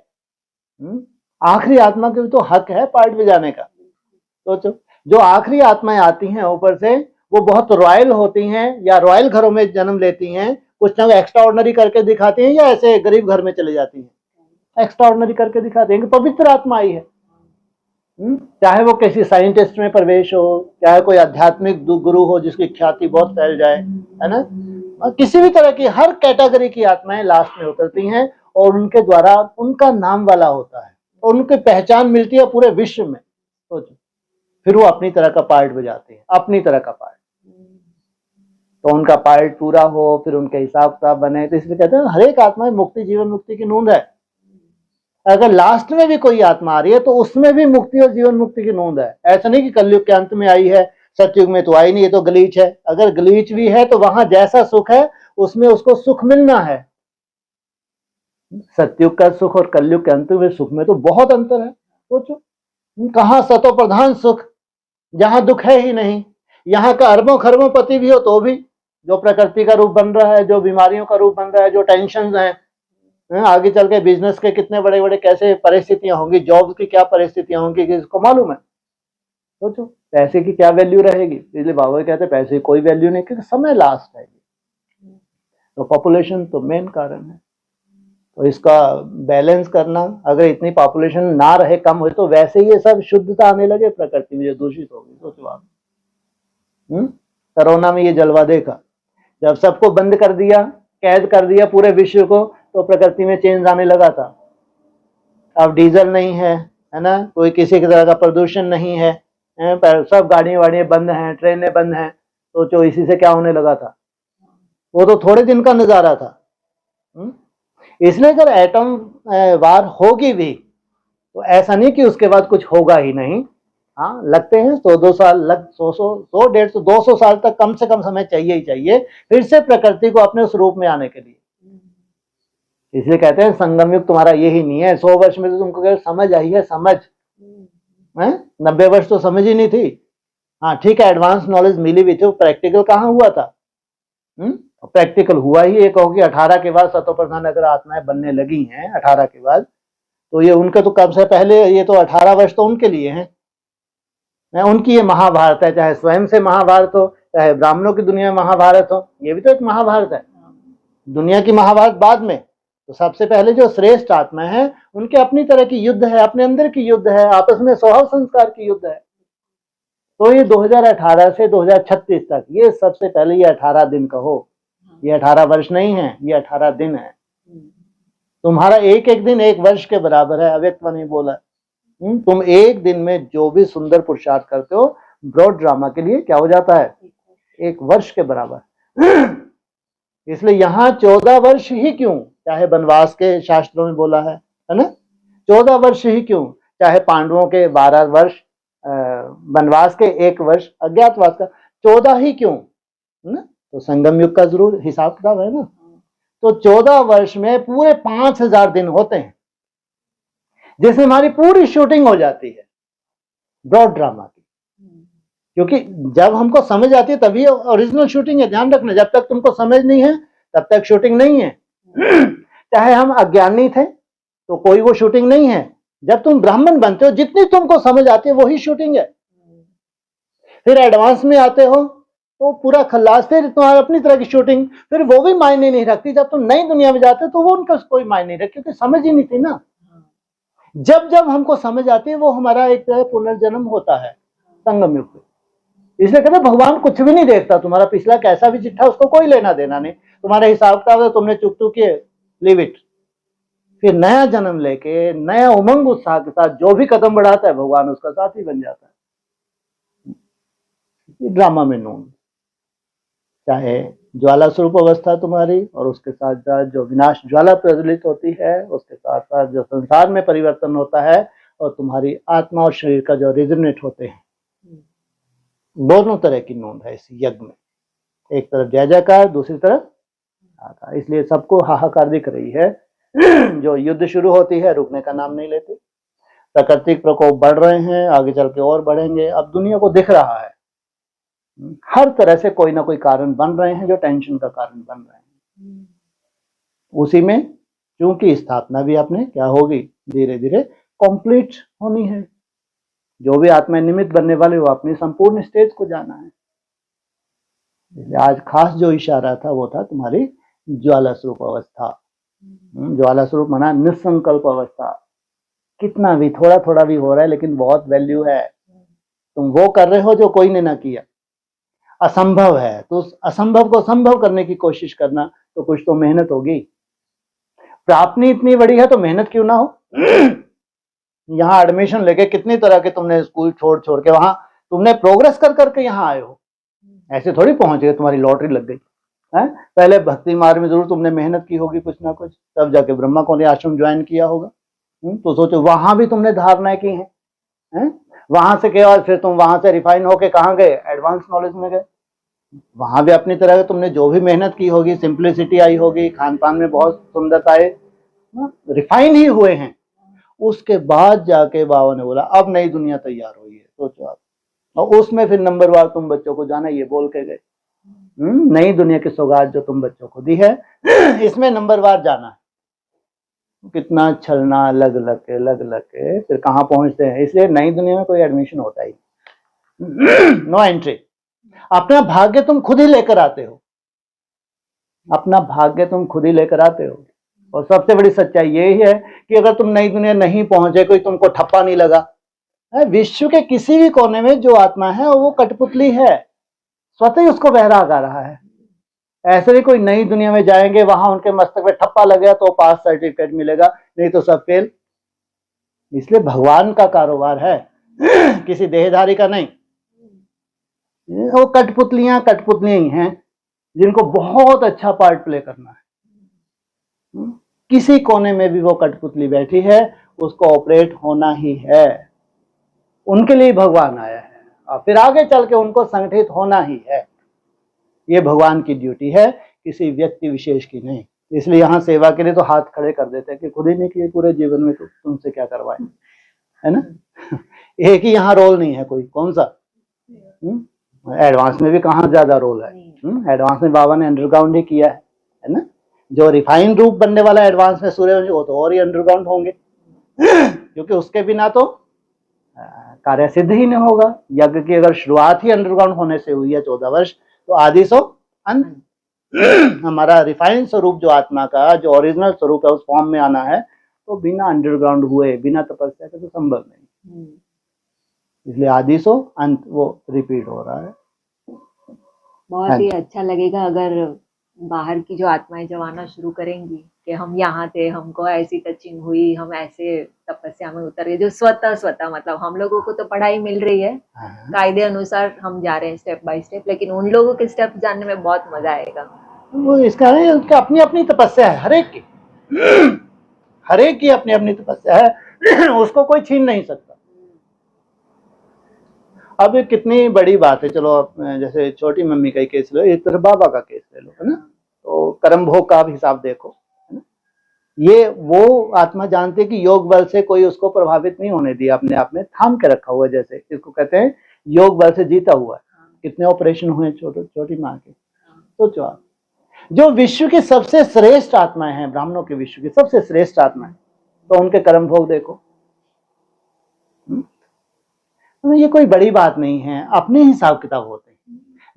आखिरी आत्मा के भी तो हक है पार्ट बजाने का। सोचो, जो आखिरी आत्माएं आती हैं ऊपर से, वो बहुत रॉयल होती हैं या रॉयल घरों में जन्म लेती हैं, कुछ ना एक्स्ट्रा ऑर्डिनरी करके दिखाती हैं, या ऐसे गरीब घर में चले जाती हैं, एक्स्ट्रा ऑर्डिनरी करके दिखाते हैं कि पवित्र आत्मा आई है। चाहे वो किसी साइंटिस्ट में प्रवेश हो, चाहे कोई आध्यात्मिक गुरु हो जिसकी ख्याति बहुत फैल जाए, है ना, किसी भी तरह की हर कैटेगरी की आत्माएं लास्ट में उतरती हैं और उनके द्वारा उनका नाम वाला होता है और उनकी पहचान मिलती है पूरे विश्व में। सोचो, फिर वो अपनी तरह का पार्ट बजाते हैं, अपनी तरह का पार्ट। तो उनका पार्ट पूरा हो, फिर उनके हिसाब किताब बने। तो इसलिए कहते हैं हर एक आत्मा में मुक्ति, जीवन मुक्ति की नूंद है। अगर लास्ट में भी कोई आत्मा आ रही है तो उसमें भी मुक्ति और जीवन मुक्ति की नूंद है। ऐसा नहीं कि कलयुग के अंत में आई है, सतयुग में तो आई नहीं, ये तो गलीच है। अगर गलीच भी है तो वहां जैसा सुख है उसमें उसको सुख मिलना है। सतयुग का सुख और कलयुग के अंत में सुख में तो बहुत अंतर है। सोचो, कहां सतो प्रधान सुख, जहां दुख है ही नहीं। यहाँ का अरबों खरबों पति भी हो तो भी जो प्रकृति का रूप बन रहा है, जो बीमारियों का रूप बन रहा है, जो टेंशन है, आगे चल के बिजनेस के कितने बड़े बड़े कैसे परिस्थितियां होंगी, जॉब की क्या परिस्थितियां होंगी, किसको मालूम है। सोचो, पैसे की क्या वैल्यू रहेगी। इसलिए बाबा कहते हैं पैसे की कोई वैल्यू नहीं, क्योंकि समय लास्ट है। तो पॉपुलेशन तो मेन कारण है। तो इसका बैलेंस करना, अगर इतनी पॉपुलेशन ना रहे, कम हो, तो वैसे ही ये सब शुद्धता आने लगे प्रकृति में, जो दूषित होगी। सोचो आप, कोरोना में ये जलवा देखा, जब सबको बंद कर दिया, कैद कर दिया पूरे विश्व को, तो प्रकृति में चेंज आने लगा था। अब डीजल नहीं है ना, कोई किसी की तरह का प्रदूषण नहीं है, सब गाड़ियां वाड़ियां बंद हैं, ट्रेनें बंद हैं। सोचो इसी से क्या होने लगा था। वो तो थोड़े दिन का नजारा था। इसलिए अगर एटम वार होगी भी तो ऐसा नहीं कि उसके बाद कुछ होगा ही नहीं। हाँ, लगते हैं 100-2 साल, 100-150-200 साल तक कम से कम समय चाहिए ही चाहिए फिर से प्रकृति को अपने उस रूप में आने के लिए। इसलिए कहते हैं संगम युग तुम्हारा यही नहीं है। 100 वर्ष में तो तुमको समझ आई है, समझ है। 90 वर्ष तो समझ ही नहीं थी। हाँ ठीक है, एडवांस नॉलेज मिली भी थी, प्रैक्टिकल कहाँ हुआ था। प्रैक्टिकल हुआ ही एक होगी 18 के बाद सतो प्रधान अगर आत्माएं बनने लगी हैं 18 के बाद, तो ये उनके तो कब से पहले, ये तो 18 वर्ष तो उनके लिए हैं। उनकी ये महाभारत है, चाहे स्वयं से महाभारत हो, चाहे ब्राह्मणों की दुनिया में महाभारत हो, ये भी तो एक महाभारत है। दुनिया की महाभारत बाद में, तो सबसे पहले जो श्रेष्ठ आत्मा है उनके अपनी तरह की युद्ध है, अपने अंदर की युद्ध है, आपस में स्वभाव संस्कार की युद्ध है। तो ये 2018 से 2036 तक, ये सबसे पहले ये 18 दिन कहो, ये 18 वर्ष नहीं है, ये 18 दिन है। तुम्हारा एक एक दिन 1 वर्ष के बराबर है। अव्यक्त ने बोला, तुम एक दिन में जो भी सुंदर पुरुषार्थ करते हो, ब्रॉड ड्रामा के लिए क्या हो जाता है, 1 वर्ष के बराबर। इसलिए यहाँ 14 वर्ष ही क्यों, चाहे वनवास के शास्त्रों में बोला है ना, 14 वर्ष ही क्यों, चाहे पांडवों के 12 वर्ष, वनवास के 1 वर्ष, अज्ञातवास का 14 ही क्यों ना। तो संगम युग का जरूर हिसाब किताब है ना। तो 14 वर्ष में पूरे 5000 दिन होते हैं, जिसमें हमारी पूरी शूटिंग हो जाती है ब्रॉड ड्रामा की। क्योंकि जब हमको समझ आती है तभी ओरिजिनल शूटिंग है। ध्यान रखना, जब तक तुमको समझ नहीं है तब तक शूटिंग नहीं है। चाहे हम अज्ञानी थे तो कोई वो शूटिंग नहीं है। जब तुम ब्राह्मण बनते हो, जितनी तुमको समझ आती है वही शूटिंग है। फिर एडवांस में आते हो तो पूरा खल्लास, फिर तुम्हारी अपनी तरह की शूटिंग, फिर वो भी मायने नहीं रखती। जब तुम नई दुनिया में जाते तो वो उनका कोई मायने नहीं रखती, क्योंकि समझ ही नहीं थी ना। जब जब हमको समझ आती है वो हमारा एक पुनर्जन्म होता है संगम युग में। इसलिए कहते भगवान कुछ भी नहीं देखता, तुम्हारा पिछला कैसा भी चिट्ठा उसको कोई लेना देना नहीं। तुम्हारा हिसाब किताब है, तुमने चुक चुक किए, लीव इट। फिर नया जन्म लेके नया उमंग उत्साह के साथ जो भी कदम बढ़ाता है भगवान उसका साथी बन जाता है। ड्रामा में नून, चाहे ज्वाला स्वरूप अवस्था तुम्हारी, और उसके साथ साथ जो विनाश ज्वाला प्रज्वलित होती है, उसके साथ साथ जो संसार में परिवर्तन होता है, और तुम्हारी आत्मा और शरीर का जो रिजोनेट होते हैं, दोनों तरह की नोंद है इस यज्ञ में। एक तरफ जय जयकार, दूसरी तरफ हाहाकार। इसलिए सबको हाहाकार दिख रही है। जो युद्ध शुरू होती है रुकने का नाम नहीं लेती। प्राकृतिक प्रकोप बढ़ रहे हैं, आगे चल के और बढ़ेंगे। अब दुनिया को दिख रहा है हर तरह से कोई ना कोई कारण बन रहे हैं जो टेंशन का कारण बन रहे हैं। उसी में क्योंकि स्थापना भी आपने क्या होगी, धीरे धीरे कंप्लीट होनी है। जो भी आत्मा निमित्त बनने वाले वो अपनी संपूर्ण स्टेज को जाना है। आज खास जो इशारा था वो था तुम्हारी ज्वाला स्वरूप अवस्था। ज्वाला स्वरूप माना निसंकल्प अवस्था। कितना भी थोड़ा थोड़ा भी हो रहा है लेकिन बहुत वैल्यू है। तुम वो कर रहे हो जो कोई ने ना किया। असंभव है तो उस असंभव को संभव करने की कोशिश करना, तो कुछ तो मेहनत होगी। प्राप्ति इतनी बड़ी है तो मेहनत क्यों ना हो। यहाँ एडमिशन लेके कितनी तरह के तुमने स्कूल छोड़ छोड़ के वहां तुमने प्रोग्रेस कर करके यहाँ आए हो। ऐसे थोड़ी पहुंच गए तुम्हारी लॉटरी लग गई है। पहले भक्ति मार्ग में जरूर तुमने मेहनत की होगी कुछ ना कुछ, तब जाके ब्रह्मा कुमारी आश्रम ज्वाइन किया होगा। तो सोचो वहां भी तुमने धारणाएं की हैं। वहां से के बाद फिर तुम वहां से रिफाइन होके कहाँ गए, एडवांस नॉलेज में गए। वहां भी अपनी तरह तुमने जो भी मेहनत की होगी, सिंप्लिसिटी आई होगी, खान पान में बहुत सुंदरता है, रिफाइन ही हुए हैं। उसके बाद जाके बाबा ने बोला अब नई दुनिया तैयार हुई है, सोचो आप। और उसमें फिर नंबरवार तुम बच्चों को जाना ये बोल के गए। नई दुनिया की सौगात जो तुम बच्चों को दी है इसमें नंबरवार जाना है। कितना छलना लग लग के फिर कहाँ पहुंचते हैं। इसलिए नई दुनिया में कोई एडमिशन होता ही नो एंट्री। अपना भाग्य तुम खुद ही लेकर आते हो। अपना भाग्य तुम खुद ही लेकर आते हो। और सबसे बड़ी सच्चाई यही है कि अगर तुम नई दुनिया नहीं पहुंचे, कोई तुमको ठप्पा नहीं लगा। विश्व के किसी भी कोने में जो आत्मा है वो कठपुतली है, स्वतः ही उसको बहरा गा रहा है। ऐसे ही कोई नई दुनिया में जाएंगे, वहां उनके मस्तक में ठप्पा लग गया तो पास सर्टिफिकेट मिलेगा, नहीं तो सब फेल। इसलिए भगवान का कारोबार है किसी देहधारी का नहीं। वो कठपुतलियां ही हैं जिनको बहुत अच्छा पार्ट प्ले करना है। किसी कोने में भी वो कठपुतली बैठी है, उसको ऑपरेट होना ही है। उनके लिए भगवान आया है और फिर आगे चल के उनको संगठित होना ही है। ये भगवान की ड्यूटी है, किसी व्यक्ति विशेष की नहीं। इसलिए यहाँ सेवा के लिए तो हाथ खड़े कर देते हैं कि खुद ही नहीं किए पूरे जीवन में, तो तुमसे क्या करवाएं, है ना। एक ही यहाँ रोल नहीं है कोई, कौन सा। एडवांस में भी कहाँ ज्यादा रोल है। एडवांस में बाबा ने अंडरग्राउंड ही किया है ना। जो रिफाइन रूप बनने वाला एडवांस में सूर्यवंशी, वो तो और ही अंडरग्राउंड होंगे क्योंकि उसके बिना तो कार्य सिद्ध ही नहीं होगा। यज्ञ की अगर शुरुआत ही अंडरग्राउंड होने से हुई है 14 वर्ष, तो आदि सो अंत। हमारा रिफाइन स्वरूप जो आत्मा का जो ओरिजिनल स्वरूप है उस फॉर्म में आना है, तो बिना अंडरग्राउंड हुए, बिना तपस्या के तो संभव नहीं। इसलिए आदि सो अंत वो रिपीट हो रहा है। बहुत ही अच्छा लगेगा अगर बाहर की जो आत्माएं जब आना शुरू करेंगी कि हम यहाँ थे, हमको ऐसी टचिंग हुई, हम ऐसे तपस्या में उतर गए, जो स्वतः मतलब हम लोगों को तो पढ़ाई मिल रही है, कायदे अनुसार हम जा रहे हैं स्टेप बाय स्टेप, लेकिन उन लोगों के स्टेप जानने में बहुत मजा आएगा। वो इसका है, उसकी अपनी अपनी तपस्या है, हर एक की अपनी अपनी तपस्या है उसको कोई छीन नहीं सकता। अब ये कितनी बड़ी बात है। चलो जैसे छोटी मम्मी का ही केस लो, एक तरह बाबा का केस ले लो, है ना। तो कर्म भोग का हिसाब देखो, है ना। ये वो आत्मा जानती है कि योग बल से कोई उसको प्रभावित नहीं होने दिया, अपने आप में थाम के रखा हुआ, जैसे इसको कहते हैं योग बल से जीता हुआ है। कितने ऑपरेशन हुए छोटी माँ के, सोचो आप। जो विश्व की सबसे श्रेष्ठ आत्माएं हैं, ब्राह्मणों के विश्व की सबसे श्रेष्ठ आत्माएं, तो उनके कर्म भोग देखो। ये कोई बड़ी बात नहीं है, अपने हिसाब किताब होते हैं।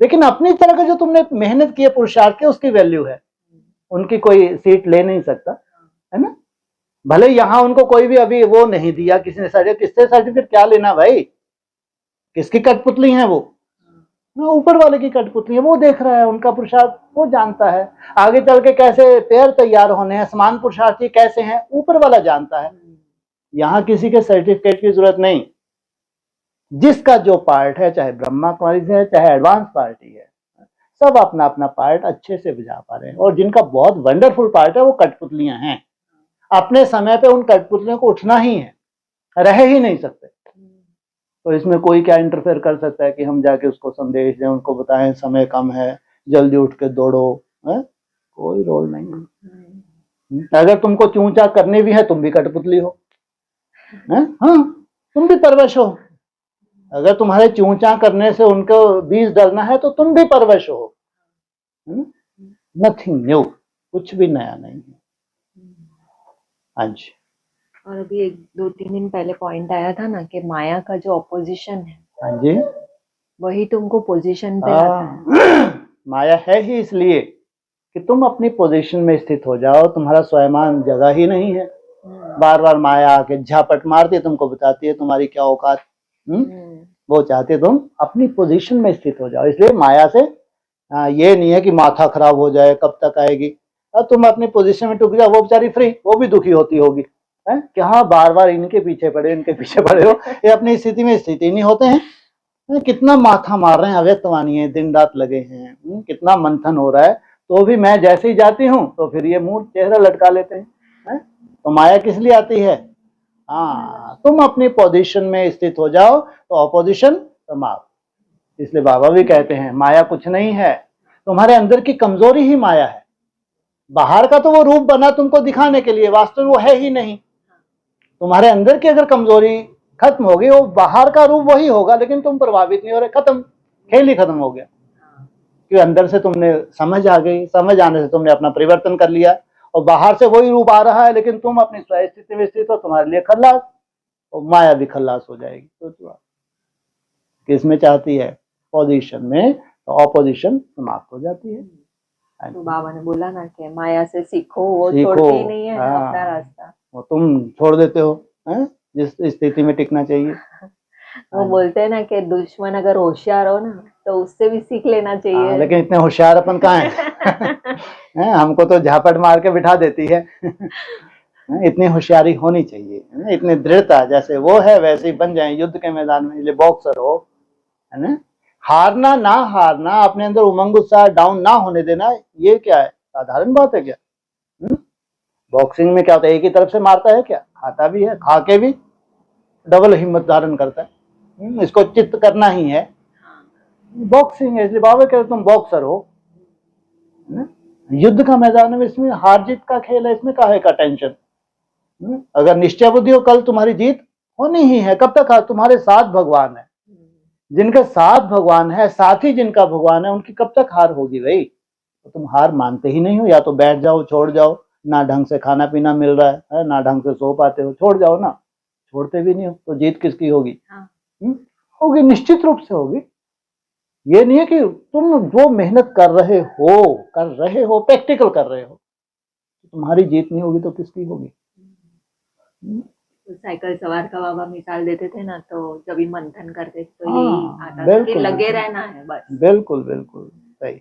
लेकिन अपनी तरह का जो तुमने मेहनत की है, पुरुषार्थ की, उसकी वैल्यू है। उनकी कोई सीट ले नहीं सकता, है ना। भले यहाँ उनको कोई भी अभी वो नहीं दिया किसी ने सर्टिफिकेट, किससे सर्टिफिकेट क्या लेना भाई, किसकी कठपुतली है वो, ऊपर वाले की कठपुतली है, वो देख रहा है, उनका पुरुषार्थ वो जानता है। आगे चल के कैसे पैर तैयार होने हैं, समान पुरुषार्थी कैसे हैं, ऊपर वाला जानता है। यहाँ किसी के सर्टिफिकेट की जरूरत नहीं। जिसका जो पार्ट है, चाहे ब्रह्मा कुमारी से है, चाहे एडवांस पार्टी है, सब अपना अपना पार्ट अच्छे से बजा पा रहे हैं। और जिनका बहुत वंडरफुल पार्ट है, वो कठपुतलियां हैं। अपने समय पे उन कठपुतलियों को उठना ही है, रह ही नहीं सकते। तो इसमें कोई क्या इंटरफेयर कर सकता है कि हम जाके उसको संदेश दें, उनको बताएं समय कम है, जल्दी उठ के दौड़ो, है? कोई रोल नहीं है। अगर तुमको चूंचा करनी भी है, तुम भी कठपुतली हो, है? हाँ, तुम भी परवश हो। अगर तुम्हारे चूंचा करने से उनको बीज डलना है, तो तुम भी परवश हो। नथिंग न्यू, कुछ भी नया नहीं है। हाँ जी। और अभी 1-2-3 दिन पहले पॉइंट आया था ना कि माया का जो ऑपोजिशन है, हाँ जी, वही तुमको पोजीशन पे आता है। माया है ही इसलिए कि तुम अपनी पोजीशन में स्थित हो जाओ। तुम्हारा स्वयं जगह ही नहीं है। बार बार माया आके झापट मारती है, तुमको बताती है तुम्हारी क्या औकात। वो चाहते तुम अपनी पोजीशन में स्थित हो जाओ। इसलिए माया से ये नहीं है कि माथा खराब हो जाए, कब तक आएगी। और तुम अपनी पोजीशन में टुक जाओ, वो बेचारी फ्री, वो भी दुखी होती होगी, है कि हाँ बार बार इनके पीछे पड़े, इनके पीछे पड़े हो। ये अपनी स्थिति में स्थिति नहीं होते हैं। कितना माथा मार रहे हैं, अव्यक्त वाणी है, दिन रात लगे हैं, कितना मंथन हो रहा है, तो भी मैं जैसे ही जाती हूँ तो फिर ये मुंह चेहरा लटका लेते हैं। तो माया किस लिए आती है? हाँ, तुम अपनी पोजीशन में स्थित हो जाओ तो ऑपोजिशन समाप्त। इसलिए बाबा भी कहते हैं माया कुछ नहीं है, तुम्हारे अंदर की कमजोरी ही माया है। बाहर का तो वो रूप बना तुमको दिखाने के लिए, वास्तव में वो है ही नहीं। तुम्हारे अंदर की अगर कमजोरी खत्म होगी, वो बाहर का रूप वही होगा, लेकिन तुम प्रभावित नहीं हो रहे, खत्म, खेल ही खत्म हो गया। क्योंकि अंदर से तुमने समझ आ गई, समझ आने से तुमने अपना परिवर्तन कर लिया, और बाहर से वही रूप आ रहा है, लेकिन तुम अपनी स्वयं स्थिति में स्थित हो, तुम्हारे लिए खल्लास, और माया भी खल्लास हो जाएगी। तो किसमें चाहती है? पोजीशन में, तो ऑपोजिशन समाप्त हो जाती है। तो बाबा ने बोला ना कि माया से सीखो, वो छोड़ती ही नहीं है अपना रास्ता, वो तुम छोड़ देते हो, है? जिस स्थिति में टिकना चाहिए। वो बोलते हैं ना कि दुश्मन अगर होशियार हो ना, तो उससे भी सीख लेना चाहिए। लेकिन इतने होशियार अपन कहाँ हैं? हमको तो झापट मार के बिठा देती है। इतनी होशियारी होनी चाहिए, इतनी दृढ़ता, जैसे वो है वैसे ही बन जाए युद्ध के मैदान में। इसलिए बॉक्सर हो, है ना, हारना ना हारना, अपने अंदर उमंग उत्साह डाउन ना होने देना, ये क्या है? साधारण बात है क्या? बॉक्सिंग में क्या होता है, एक ही तरफ से मारता है क्या? खाता भी है, खा के भी डबल हिम्मत धारण करता है। इसको चित्त करना ही है, बॉक्सिंग है। इसलिए बाबा कहते तुम बॉक्सर हो, युद्ध का मैदान में, इसमें हार जीत का खेल है, इसमें काहे का टेंशन। अगर निश्चय बुद्धि हो, कल तुम्हारी जीत होनी ही है। कब तक? तुम्हारे साथ भगवान है, जिनके साथ भगवान है, साथी जिनका भगवान है, उनकी कब तक हार होगी भाई? तो तुम हार मानते ही नहीं हो, या तो बैठ जाओ, छोड़ जाओ, ना ढंग से खाना पीना मिल रहा है, ना ढंग से सो पाते हो, छोड़ जाओ ना। छोड़ते भी नहीं हो तो जीत किसकी होगी? होगी, निश्चित रूप से होगी। ये नहीं है कि तुम जो मेहनत कर रहे हो, प्रैक्टिकल कर रहे हो, तुम्हारी जीत नहीं होगी तो किसकी होगी? साइकिल सवार का बाबा मिसाल देते थे ना, तो जब भी मंथन करते तो यही आता था कि लगे रहना है बस। बिल्कुल बिल्कुल सही,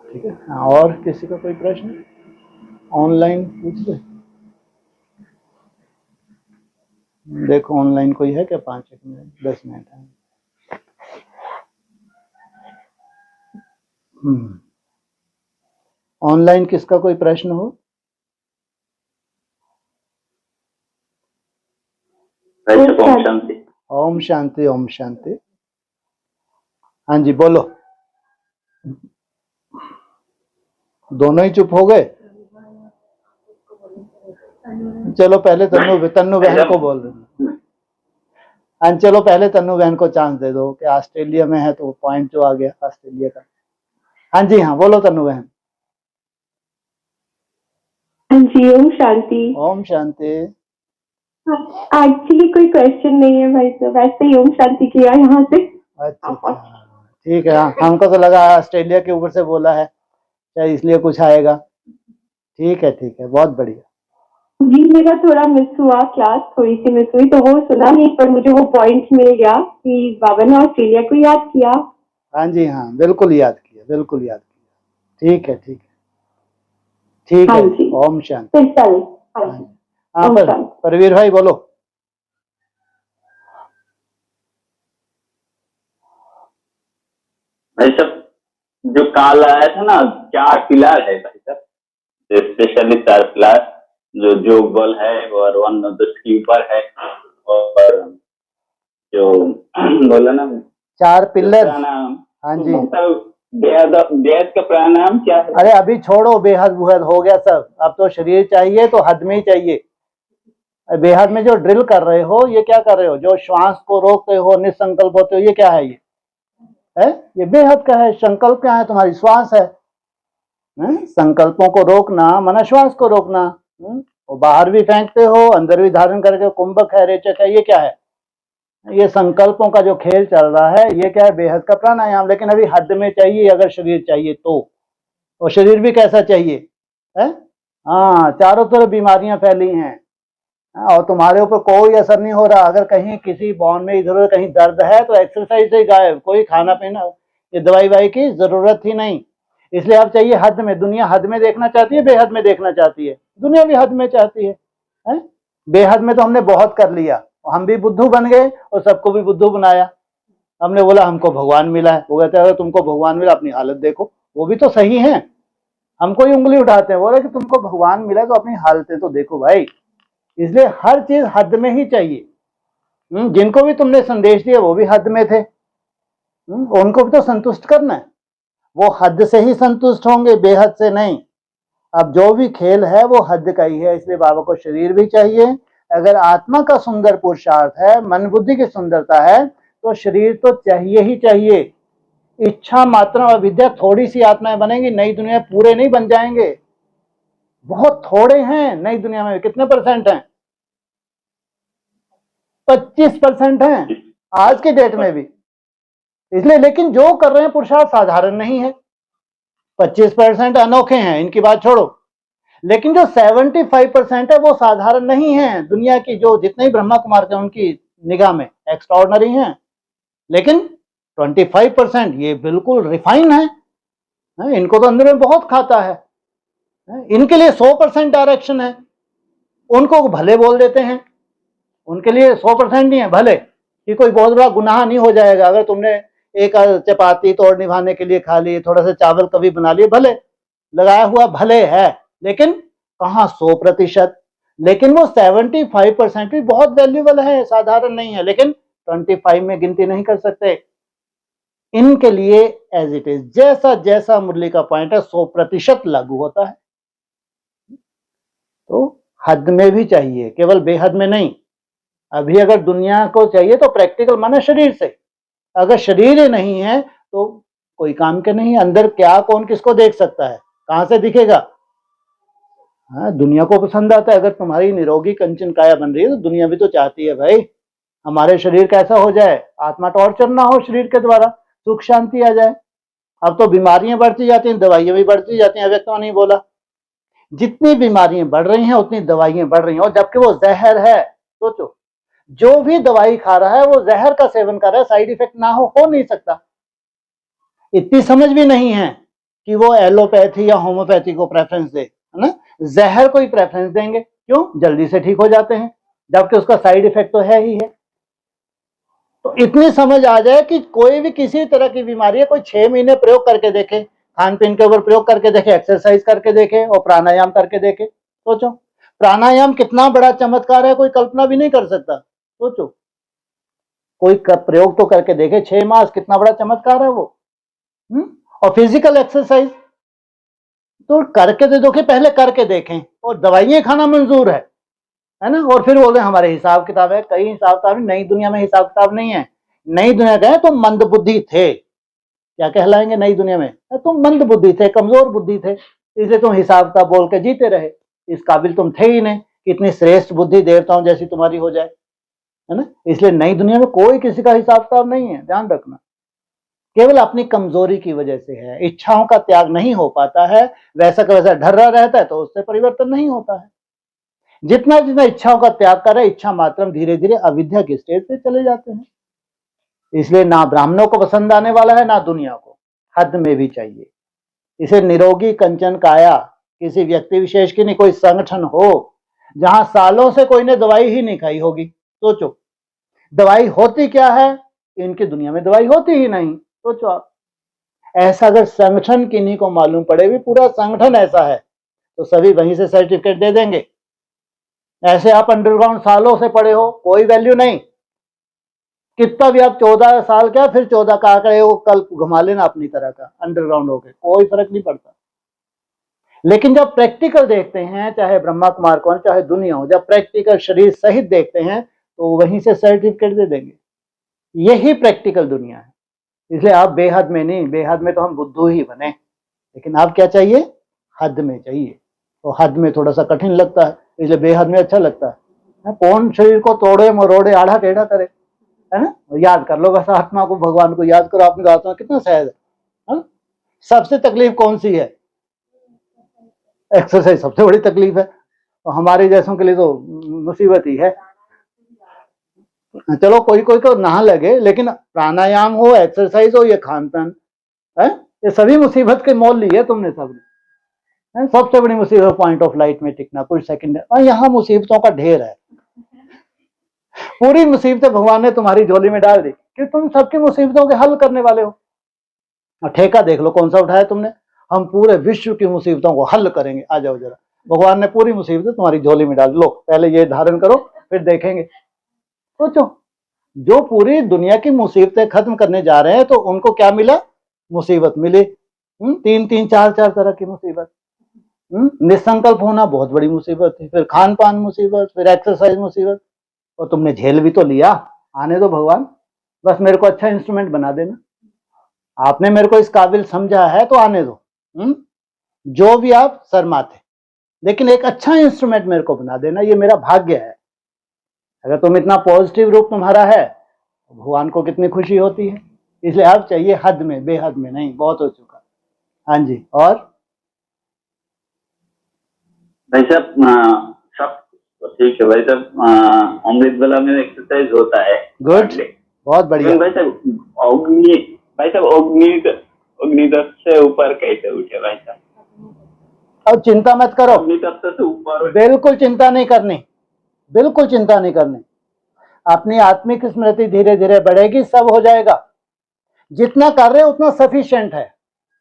ठीक है। और किसी का कोई प्रश्न ऑनलाइन पूछ ले, देखो ऑनलाइन कोई है क्या? 5 मिनट 10 मिनट है। ऑनलाइन किसका कोई प्रश्न हो? ओम शांति, ओम शांति, ओम शांति। हाँ जी बोलो। दोनों ही चुप हो गए? चलो पहले तन्नू बहन को बोल दो। हाँ चलो पहले तन्नू बहन को चांस दे दो कि ऑस्ट्रेलिया में है, तो पॉइंट जो आ गया ऑस्ट्रेलिया का। हाँ जी, हाँ बोलो तन्नू बहन। हाँ जी, ओम शांति। ओम शांति। एक्चुअली कोई क्वेश्चन नहीं है भाई, तो वैसे ही ओम शांति किया यहाँ से। अच्छा, ठीक है, हाँ, हमको तो लगा ऑस्ट्रेलिया के ऊपर से बोला है शायद इसलिए कुछ आएगा। ठीक है, बहुत बढ़िया। जी मेरा थोड़ा मिस हुआ, क्लास थोड़ी सी मिस हुई तो वो सुना नहीं, पर मुझे वो पॉइंट मिल गया कि बाबा ने ऑस्ट्रेलिया को याद किया। हाँ जी, हाँ, बिल्कुल याद किया, बिल्कुल याद किया। ठीक हाँ है, जी। ओम शांति। फिर कल। हाँ जी। हाँ, ओम शांति। परवीर भाई बोलो। भाई साहब, जो काल आया था ना, 4 पिलर है भाई साहब, स्पेशली 4 पिलर जो जोग बल है और वन दुष्ट के ऊपर है, और जो बोला ना 4 पिलर। प्राणायाम। हाँ जी। मतलब बेहद का प्राणायाम क्या है? अरे अभी छोड़ो, बेहद बुहद हो गया सब, अब तो शरीर चाहिए तो हद में ही चाहिए। बेहद में जो ड्रिल कर रहे हो ये क्या कर रहे हो, जो श्वास को रोकते हो, निसंकल्प होते हो, ये क्या है? ये बेहद का है। संकल्प क्या है? तुम्हारी श्वास है। संकल्पों को रोकना माना श्वास को रोकना। वो बाहर भी फेंकते हो, अंदर भी धारण करके, कुंभक है, रेचक है, ये क्या है? ये संकल्पों का जो खेल चल रहा है, ये क्या है? बेहद का प्राणायाम। लेकिन अभी हद में चाहिए, अगर शरीर चाहिए तो शरीर भी कैसा चाहिए है? हाँ, चारों तरफ बीमारियां फैली हैं और तुम्हारे ऊपर कोई असर नहीं हो रहा। अगर कहीं किसी बॉन में इधर कहीं दर्द है तो एक्सरसाइज से गायब, कोई खाना पीना, ये दवाई वाई की जरूरत ही नहीं। इसलिए अब चाहिए हद में। दुनिया हद में देखना चाहती है, बेहद में देखना चाहती है। दुनिया भी हद में चाहती है? बेहद में तो हमने बहुत कर लिया, हम भी बुद्धू बन गए और सबको भी बुद्धू बनाया। हमने बोला हमको भगवान मिला है, वो कहते हैं अगर तुमको भगवान मिला अपनी हालत देखो। वो भी तो सही है, हमको ही उंगली उठाते हैं, बोले कि तुमको भगवान मिला तो अपनी हालतें तो देखो भाई। इसलिए हर चीज हद में ही चाहिए। जिनको भी तुमने संदेश दिया वो भी हद में थे, उनको भी तो संतुष्ट करना है। वो हद से ही संतुष्ट होंगे, बेहद से नहीं। अब जो भी खेल है वो हद का ही है। इसलिए बाबा को शरीर भी चाहिए। अगर आत्मा का सुंदर पुरुषार्थ है, मन बुद्धि की सुंदरता है, तो शरीर तो चाहिए ही चाहिए। इच्छा मात्र अविद्या, थोड़ी सी आत्माएं बनेंगी, नई दुनिया पूरे नहीं बन जाएंगे। बहुत थोड़े हैं नई दुनिया में। कितने परसेंट हैं? 25% हैं आज के डेट में भी। इसलिए लेकिन जो कर रहे हैं पुरुषार्थ साधारण नहीं है। 25% अनोखे हैं, इनकी बात छोड़ो। लेकिन जो 75% है वो साधारण नहीं है। दुनिया की जो जितने ही ब्रह्मा कुमार के उनकी निगाह में एक्स्ट्राऑर्डिनरी हैं। लेकिन 25% ये बिल्कुल रिफाइन है। इनको तो अंदर में बहुत खाता है। इनके लिए 100% डायरेक्शन है, उनको भले बोल देते हैं। उनके लिए 100% नहीं है भले, कि कोई बहुत बड़ा गुनाह नहीं हो जाएगा अगर तुमने एक चपाती तोड़ निभाने के लिए खा ली, थोड़ा सा चावल कभी बना लिए, भले लगाया हुआ भले है। लेकिन कहाँ 100%? लेकिन वो 75% भी बहुत वैल्यूबल है, साधारण नहीं है। लेकिन 25 में गिनती नहीं कर सकते। इनके लिए एज इट इज, जैसा जैसा मुरली का पॉइंट है 100% लागू होता है। तो हद में भी चाहिए, केवल बेहद में नहीं। अभी अगर दुनिया को चाहिए तो प्रैक्टिकल माने शरीर से। अगर शरीर ही नहीं है तो कोई काम के नहीं। अंदर क्या कौन किसको देख सकता है? कहां से दिखेगा? दुनिया को पसंद आता है। अगर तुम्हारी निरोगी कंचन काया बन रही है तो दुनिया भी तो चाहती है भाई हमारे शरीर कैसा हो जाए, आत्मा टॉर्चर ना हो, शरीर के द्वारा सुख शांति आ जाए। अब तो बीमारियां बढ़ती जाती हैं, दवाइयां भी बढ़ती जाती हैं। अव्यक्त नहीं बोला, जितनी बीमारियां बढ़ रही हैं उतनी दवाइयां बढ़ रही हैं, और जबकि वो जहर है। सोचो, जो भी दवाई खा रहा है वो जहर का सेवन कर रहा है, साइड इफेक्ट ना हो नहीं सकता। इतनी समझ भी नहीं है कि वो एलोपैथी या होम्योपैथी को प्रेफरेंस दे, है ना? जहर को ही प्रेफरेंस देंगे। क्यों? जल्दी से ठीक हो जाते हैं, जबकि उसका साइड इफेक्ट तो है ही है। तो इतनी समझ आ जाए कि कोई भी किसी तरह की बीमारी है, कोई 6 महीने प्रयोग करके देखे, खान पीन के ऊपर प्रयोग करके देखे, एक्सरसाइज करके देखे और प्राणायाम करके देखे। सोचो, प्राणायाम कितना बड़ा चमत्कार है, कोई कल्पना भी नहीं कर सकता। सोचो, कोई प्रयोग तो करके देखे 6 मास, कितना बड़ा चमत्कार है वो। और फिजिकल एक्सरसाइज तो करके दे दो कि पहले करके देखें, और दवाइयां खाना मंजूर है ना? और फिर बोले हमारे हिसाब किताब है। कई हिसाब किताब, नई दुनिया में हिसाब किताब नहीं है। नई दुनिया गए तो मंद बुद्धि थे, क्या कहलाएंगे नई दुनिया में? तुम मंद बुद्धि थे, कमजोर बुद्धि थे, इसलिए तुम हिसाब किताब बोल के जीते रहे। इस काबिल तुम थे ही नहीं कि इतनी श्रेष्ठ बुद्धि देवताओं जैसी तुम्हारी हो जाए, है ना? इसलिए नई दुनिया में कोई किसी का हिसाब किताब नहीं है, ध्यान रखना। केवल अपनी कमजोरी की वजह से है। इच्छाओं का त्याग नहीं हो पाता है, वैसा का वैसा ढर्रा रहता है, तो उससे परिवर्तन नहीं होता है। जितना जितना इच्छाओं का त्याग करे, इच्छा मात्र धीरे धीरे अविद्या की स्टेज पे चले जाते हैं। इसलिए ना ब्राह्मणों को पसंद आने वाला है, ना दुनिया को। हद में भी चाहिए। इसे निरोगी कंचन काया किसी व्यक्ति विशेष की नहीं, कोई संगठन हो जहां सालों से कोई ने दवाई ही नहीं खाई होगी। सोचो, दवाई होती क्या है? इनकी दुनिया में दवाई होती ही नहीं। सोचो आप, ऐसा अगर संगठन किन्हीं को मालूम पड़े भी पूरा संगठन ऐसा है, तो सभी वहीं से सर्टिफिकेट दे देंगे। ऐसे आप अंडरग्राउंड सालों से पड़े हो, कोई वैल्यू नहीं। कितना भी आप 14 साल क्या फिर 14 का आंकड़े वो कल घुमा लेना अपनी तरह का अंडरग्राउंड होके, कोई फर्क नहीं पड़ता। लेकिन जब प्रैक्टिकल देखते हैं, चाहे ब्रह्मा कुमार कौन चाहे दुनिया हो, जब प्रैक्टिकल शरीर सहित देखते हैं तो वहीं से सर्टिफिकेट दे देंगे। यही प्रैक्टिकल दुनिया है। इसलिए आप बेहद में नहीं, बेहद में तो हम बुद्धू ही बने, लेकिन आप क्या चाहिए? हद में चाहिए। तो हद में थोड़ा सा कठिन लगता है, इसलिए बेहद में अच्छा लगता है। कौन शरीर को तोड़े मरोड़े आढ़ा टेढ़ा करे, है ना? याद कर लो बस आत्मा को, भगवान को याद करो, आपकी आत्मा कितना सहज है। सबसे तकलीफ कौन सी है? एक्सरसाइज सबसे बड़ी तकलीफ है, तो हमारे जैसों के लिए तो मुसीबत ही है। चलो कोई कोई को ना लगे, लेकिन प्राणायाम हो, एक्सरसाइज हो, ये खान पान है, ये सभी मुसीबत के मोल लिए तुमने सबने। सबसे बड़ी मुसीबत पॉइंट ऑफ लाइट में टिकना, कुछ सेकंड है। यहाँ मुसीबतों का ढेर है, पूरी मुसीबतें भगवान ने तुम्हारी झोली में डाल दी कि तुम सबकी मुसीबतों के हल करने वाले हो। और ठेका देख लो कौन सा उठाया तुमने, हम पूरे विश्व की मुसीबतों को हल करेंगे। आ जाओ जरा, भगवान ने पूरी मुसीबतें तुम्हारी झोली में डाल लो, पहले ये धारण करो फिर देखेंगे। सोचो, जो पूरी दुनिया की मुसीबतें खत्म करने जा रहे हैं, तो उनको क्या मिला? मुसीबत मिली। 3-3 4-4 तरह की मुसीबत। निसंकल्प होना बहुत बड़ी मुसीबत थी, फिर खान पान मुसीबत, फिर एक्सरसाइज मुसीबत, और तुमने झेल भी तो लिया। आने दो भगवान, बस मेरे को अच्छा इंस्ट्रूमेंट बना देना। आपने मेरे को इस काबिल समझा है तो आने दो। जो भी आप शर्माते, लेकिन एक अच्छा इंस्ट्रूमेंट मेरे को बना देना, ये मेरा भाग्य है। अगर तुम इतना पॉजिटिव रूप तुम्हारा है, भगवान को कितनी खुशी होती है। इसलिए आप चाहिए हद में, बेहद में नहीं, बहुत हो चुका। हाँ जी, और भाई साहब सब ठीक है भाई साहब। अमृत वाला में एक्सरसाइज होता है। गुड, बहुत बढ़िया। भाई साहब अग्नि तत्व से ऊपर कैसे उठे भाई साहब? अब चिंता मत करो, अग्नि तत्व से ऊपर बिल्कुल चिंता नहीं करनी, बिल्कुल चिंता नहीं करनी। अपनी आत्मिक स्मृति धीरे धीरे बढ़ेगी, सब हो जाएगा। जितना कर रहे हो उतना सफिशिएंट है।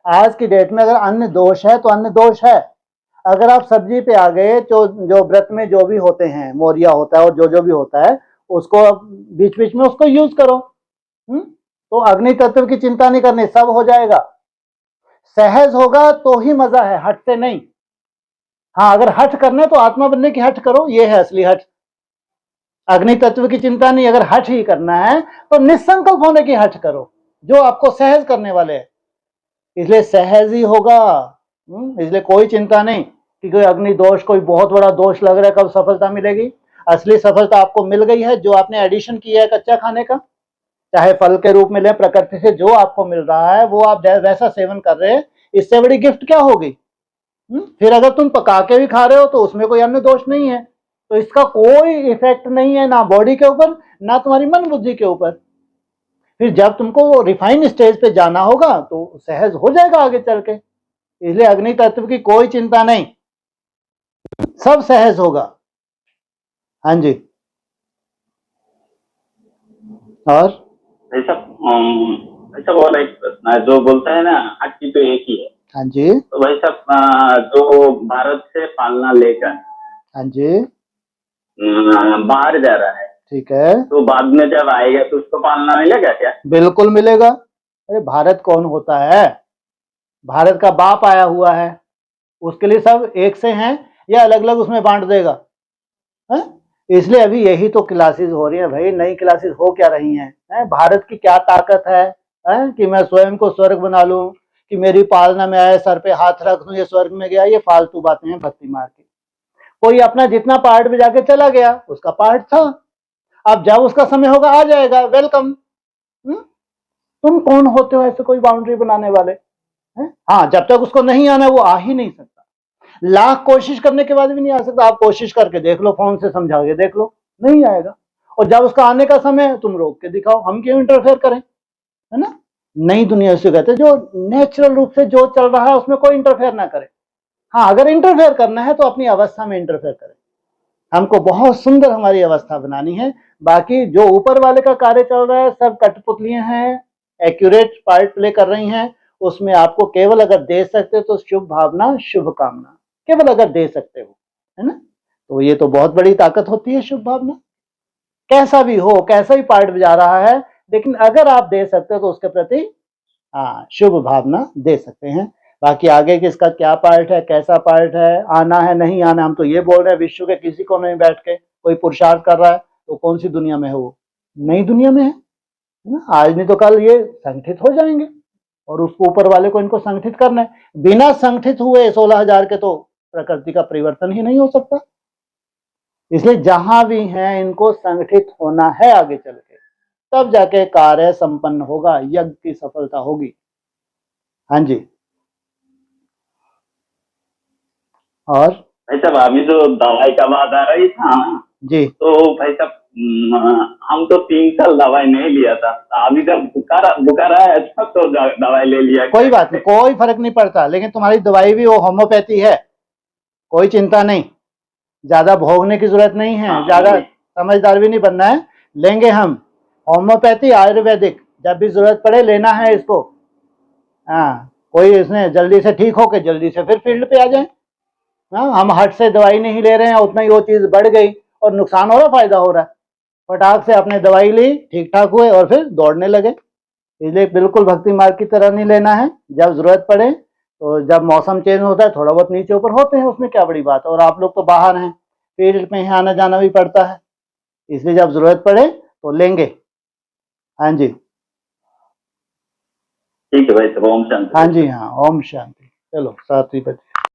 आज की डेट में अगर अन्य दोष है तो अन्य दोष है। अगर आप सब्जी पे आ गए, जो व्रत में जो भी होते हैं, मोरिया होता है और जो भी होता है, उसको बीच बीच में उसको यूज करो। तो अग्नि तत्व की चिंता नहीं करनी, सब हो जाएगा। सहज होगा तो ही मजा है, हट से नहीं। हाँ, अगर हट करना है तो आत्मा बनने की हट करो, ये है असली हट। अग्नि तत्व की चिंता नहीं, अगर हट ही करना है तो निसंकल्प होने की हट करो, जो आपको सहज करने वाले है। इसलिए सहज ही होगा। इसलिए कोई चिंता नहीं कि कोई अग्नि दोष, कोई बहुत बड़ा दोष लग रहा है, कब सफलता मिलेगी। असली सफलता आपको मिल गई है, जो आपने एडिशन किया है कच्चा खाने का, चाहे फल के रूप में ले, प्रकृति से जो आपको मिल रहा है वो आप वैसा सेवन कर रहे हैं। इससे बड़ी गिफ्ट क्या होगी? फिर अगर तुम पका के भी खा रहे हो तो उसमें कोई अन्य दोष नहीं है, तो इसका कोई इफेक्ट नहीं है, ना बॉडी के ऊपर ना तुम्हारी मन बुद्धि के ऊपर। फिर जब तुमको रिफाइन स्टेज पे जाना होगा तो सहज हो जाएगा आगे चल के। इसलिए अग्नि तत्व की कोई चिंता नहीं, सब सहज होगा। हाँ जी, और ऐसा और एक प्रश्न है, जो बोलता है ना हट्टी तो एक ही है। हाँ जी, तो भाई साहब जो भारत से पालना लेकर हाँ जी, बाहर जा रहा है, ठीक है, तो बाद में जब आएगा तो उसको पालना मिलेगा क्या? बिल्कुल मिलेगा। अरे भारत कौन होता है? भारत का बाप आया हुआ है, उसके लिए सब एक से हैं या अलग अलग उसमें बांट देगा? है? इसलिए अभी यही तो क्लासेस हो रही है भाई, नई क्लासेस हो क्या रही हैं? भारत की क्या ताकत है? कि मैं स्वयं को स्वर्ग बना लूं, कि मेरी पालना में आए, सर पे हाथ रख दूं, ये स्वर्ग में गया। ये फालतू बातें हैं भक्ति मार्ग की। कोई अपना जितना पार्ट में जाके चला गया, उसका पार्ट था, अब जब उसका समय होगा आ जाएगा, वेलकम। तुम कौन होते हो ऐसे कोई बाउंड्री बनाने वाले हैं? हाँ, जब तक उसको नहीं आना है वो आ ही नहीं सकता। लाख कोशिश करने के बाद भी नहीं आ सकता। आप कोशिश करके देख लो, फोन से समझा के देख लो, नहीं आएगा। और जब उसका आने का समय है तुम रोक के दिखाओ, हम क्यों इंटरफेयर करें, है ना। नई दुनिया से कहते हैं जो नेचुरल रूप से जो चल रहा है उसमें कोई इंटरफेयर ना करे। हाँ, अगर इंटरफेयर करना है तो अपनी अवस्था में इंटरफेयर करें। हमको बहुत सुंदर हमारी अवस्था बनानी है। बाकी जो ऊपर वाले का कार्य चल रहा है सब कठपुतलियां हैं, एक्यूरेट पार्ट प्ले कर रही हैं। उसमें आपको केवल अगर दे सकते हो तो शुभ भावना, शुभ कामना, केवल अगर दे सकते हो, है ना। तो ये तो बहुत बड़ी ताकत होती है शुभ भावना। कैसा भी हो, कैसा ही पार्ट बजा रहा है, लेकिन अगर आप दे सकते हो तो उसके प्रति हाँ शुभ भावना दे सकते हैं। बाकी आगे किसका क्या पार्ट है, कैसा पार्ट है, आना है नहीं आना, हम तो ये बोल रहे हैं विश्व के किसी को नहीं बैठ के कोई पुरुषार्थ कर रहा है तो कौन सी दुनिया में है वो, नई दुनिया में है ना। आज नहीं तो कल ये संगठित हो जाएंगे और उसको ऊपर वाले को इनको संगठित करना है। बिना संगठित हुए 16,000 के तो प्रकृति का परिवर्तन ही नहीं हो सकता। इसलिए जहां भी हैं इनको संगठित होना है आगे चल के, तब जाके कार्य संपन्न होगा, यज्ञ की सफलता होगी। हाँ जी। और भाई साहब अभी जो दवाई का बात आ रही था ना, जी, तो भाई साहब हम तो 3 साल दवाई नहीं लिया था, अभी जब बुखार आया अच्छा तो दवाई ले लिया। कोई बात नहीं, कोई फर्क नहीं पड़ता। लेकिन तुम्हारी दवाई भी वो होम्योपैथी है, कोई चिंता नहीं, ज्यादा भोगने की जरूरत नहीं है, हाँ, ज्यादा वही। समझदार भी नहीं बनना है। लेंगे हम होम्योपैथी, आयुर्वेदिक, जब भी जरूरत पड़े लेना है इसको। हाँ, कोई इसने जल्दी से ठीक होके जल्दी से फिर फील्ड पे आ जाए। हाँ, हम हट से दवाई नहीं ले रहे हैं, उतना ही वो चीज बढ़ गई और नुकसान हो रहा, फायदा हो रहा है। फटाक से आपने दवाई ली, ठीक ठाक हुए और फिर दौड़ने लगे। इसलिए बिल्कुल भक्ति मार्ग की तरह नहीं लेना है। जब जरूरत पड़े तो जब मौसम चेंज होता है थोड़ा बहुत नीचे ऊपर होते हैं, उसमें क्या बड़ी बात है। और आप लोग तो बाहर हैं, फील्ड में ही आना जाना भी पड़ता है, इसलिए जब जरूरत पड़े तो लेंगे। हाँ जी, ठीक है भाई साहब, ओम शांति। हाँ जी, हाँ, ओम शांति। चलो 7 बजे।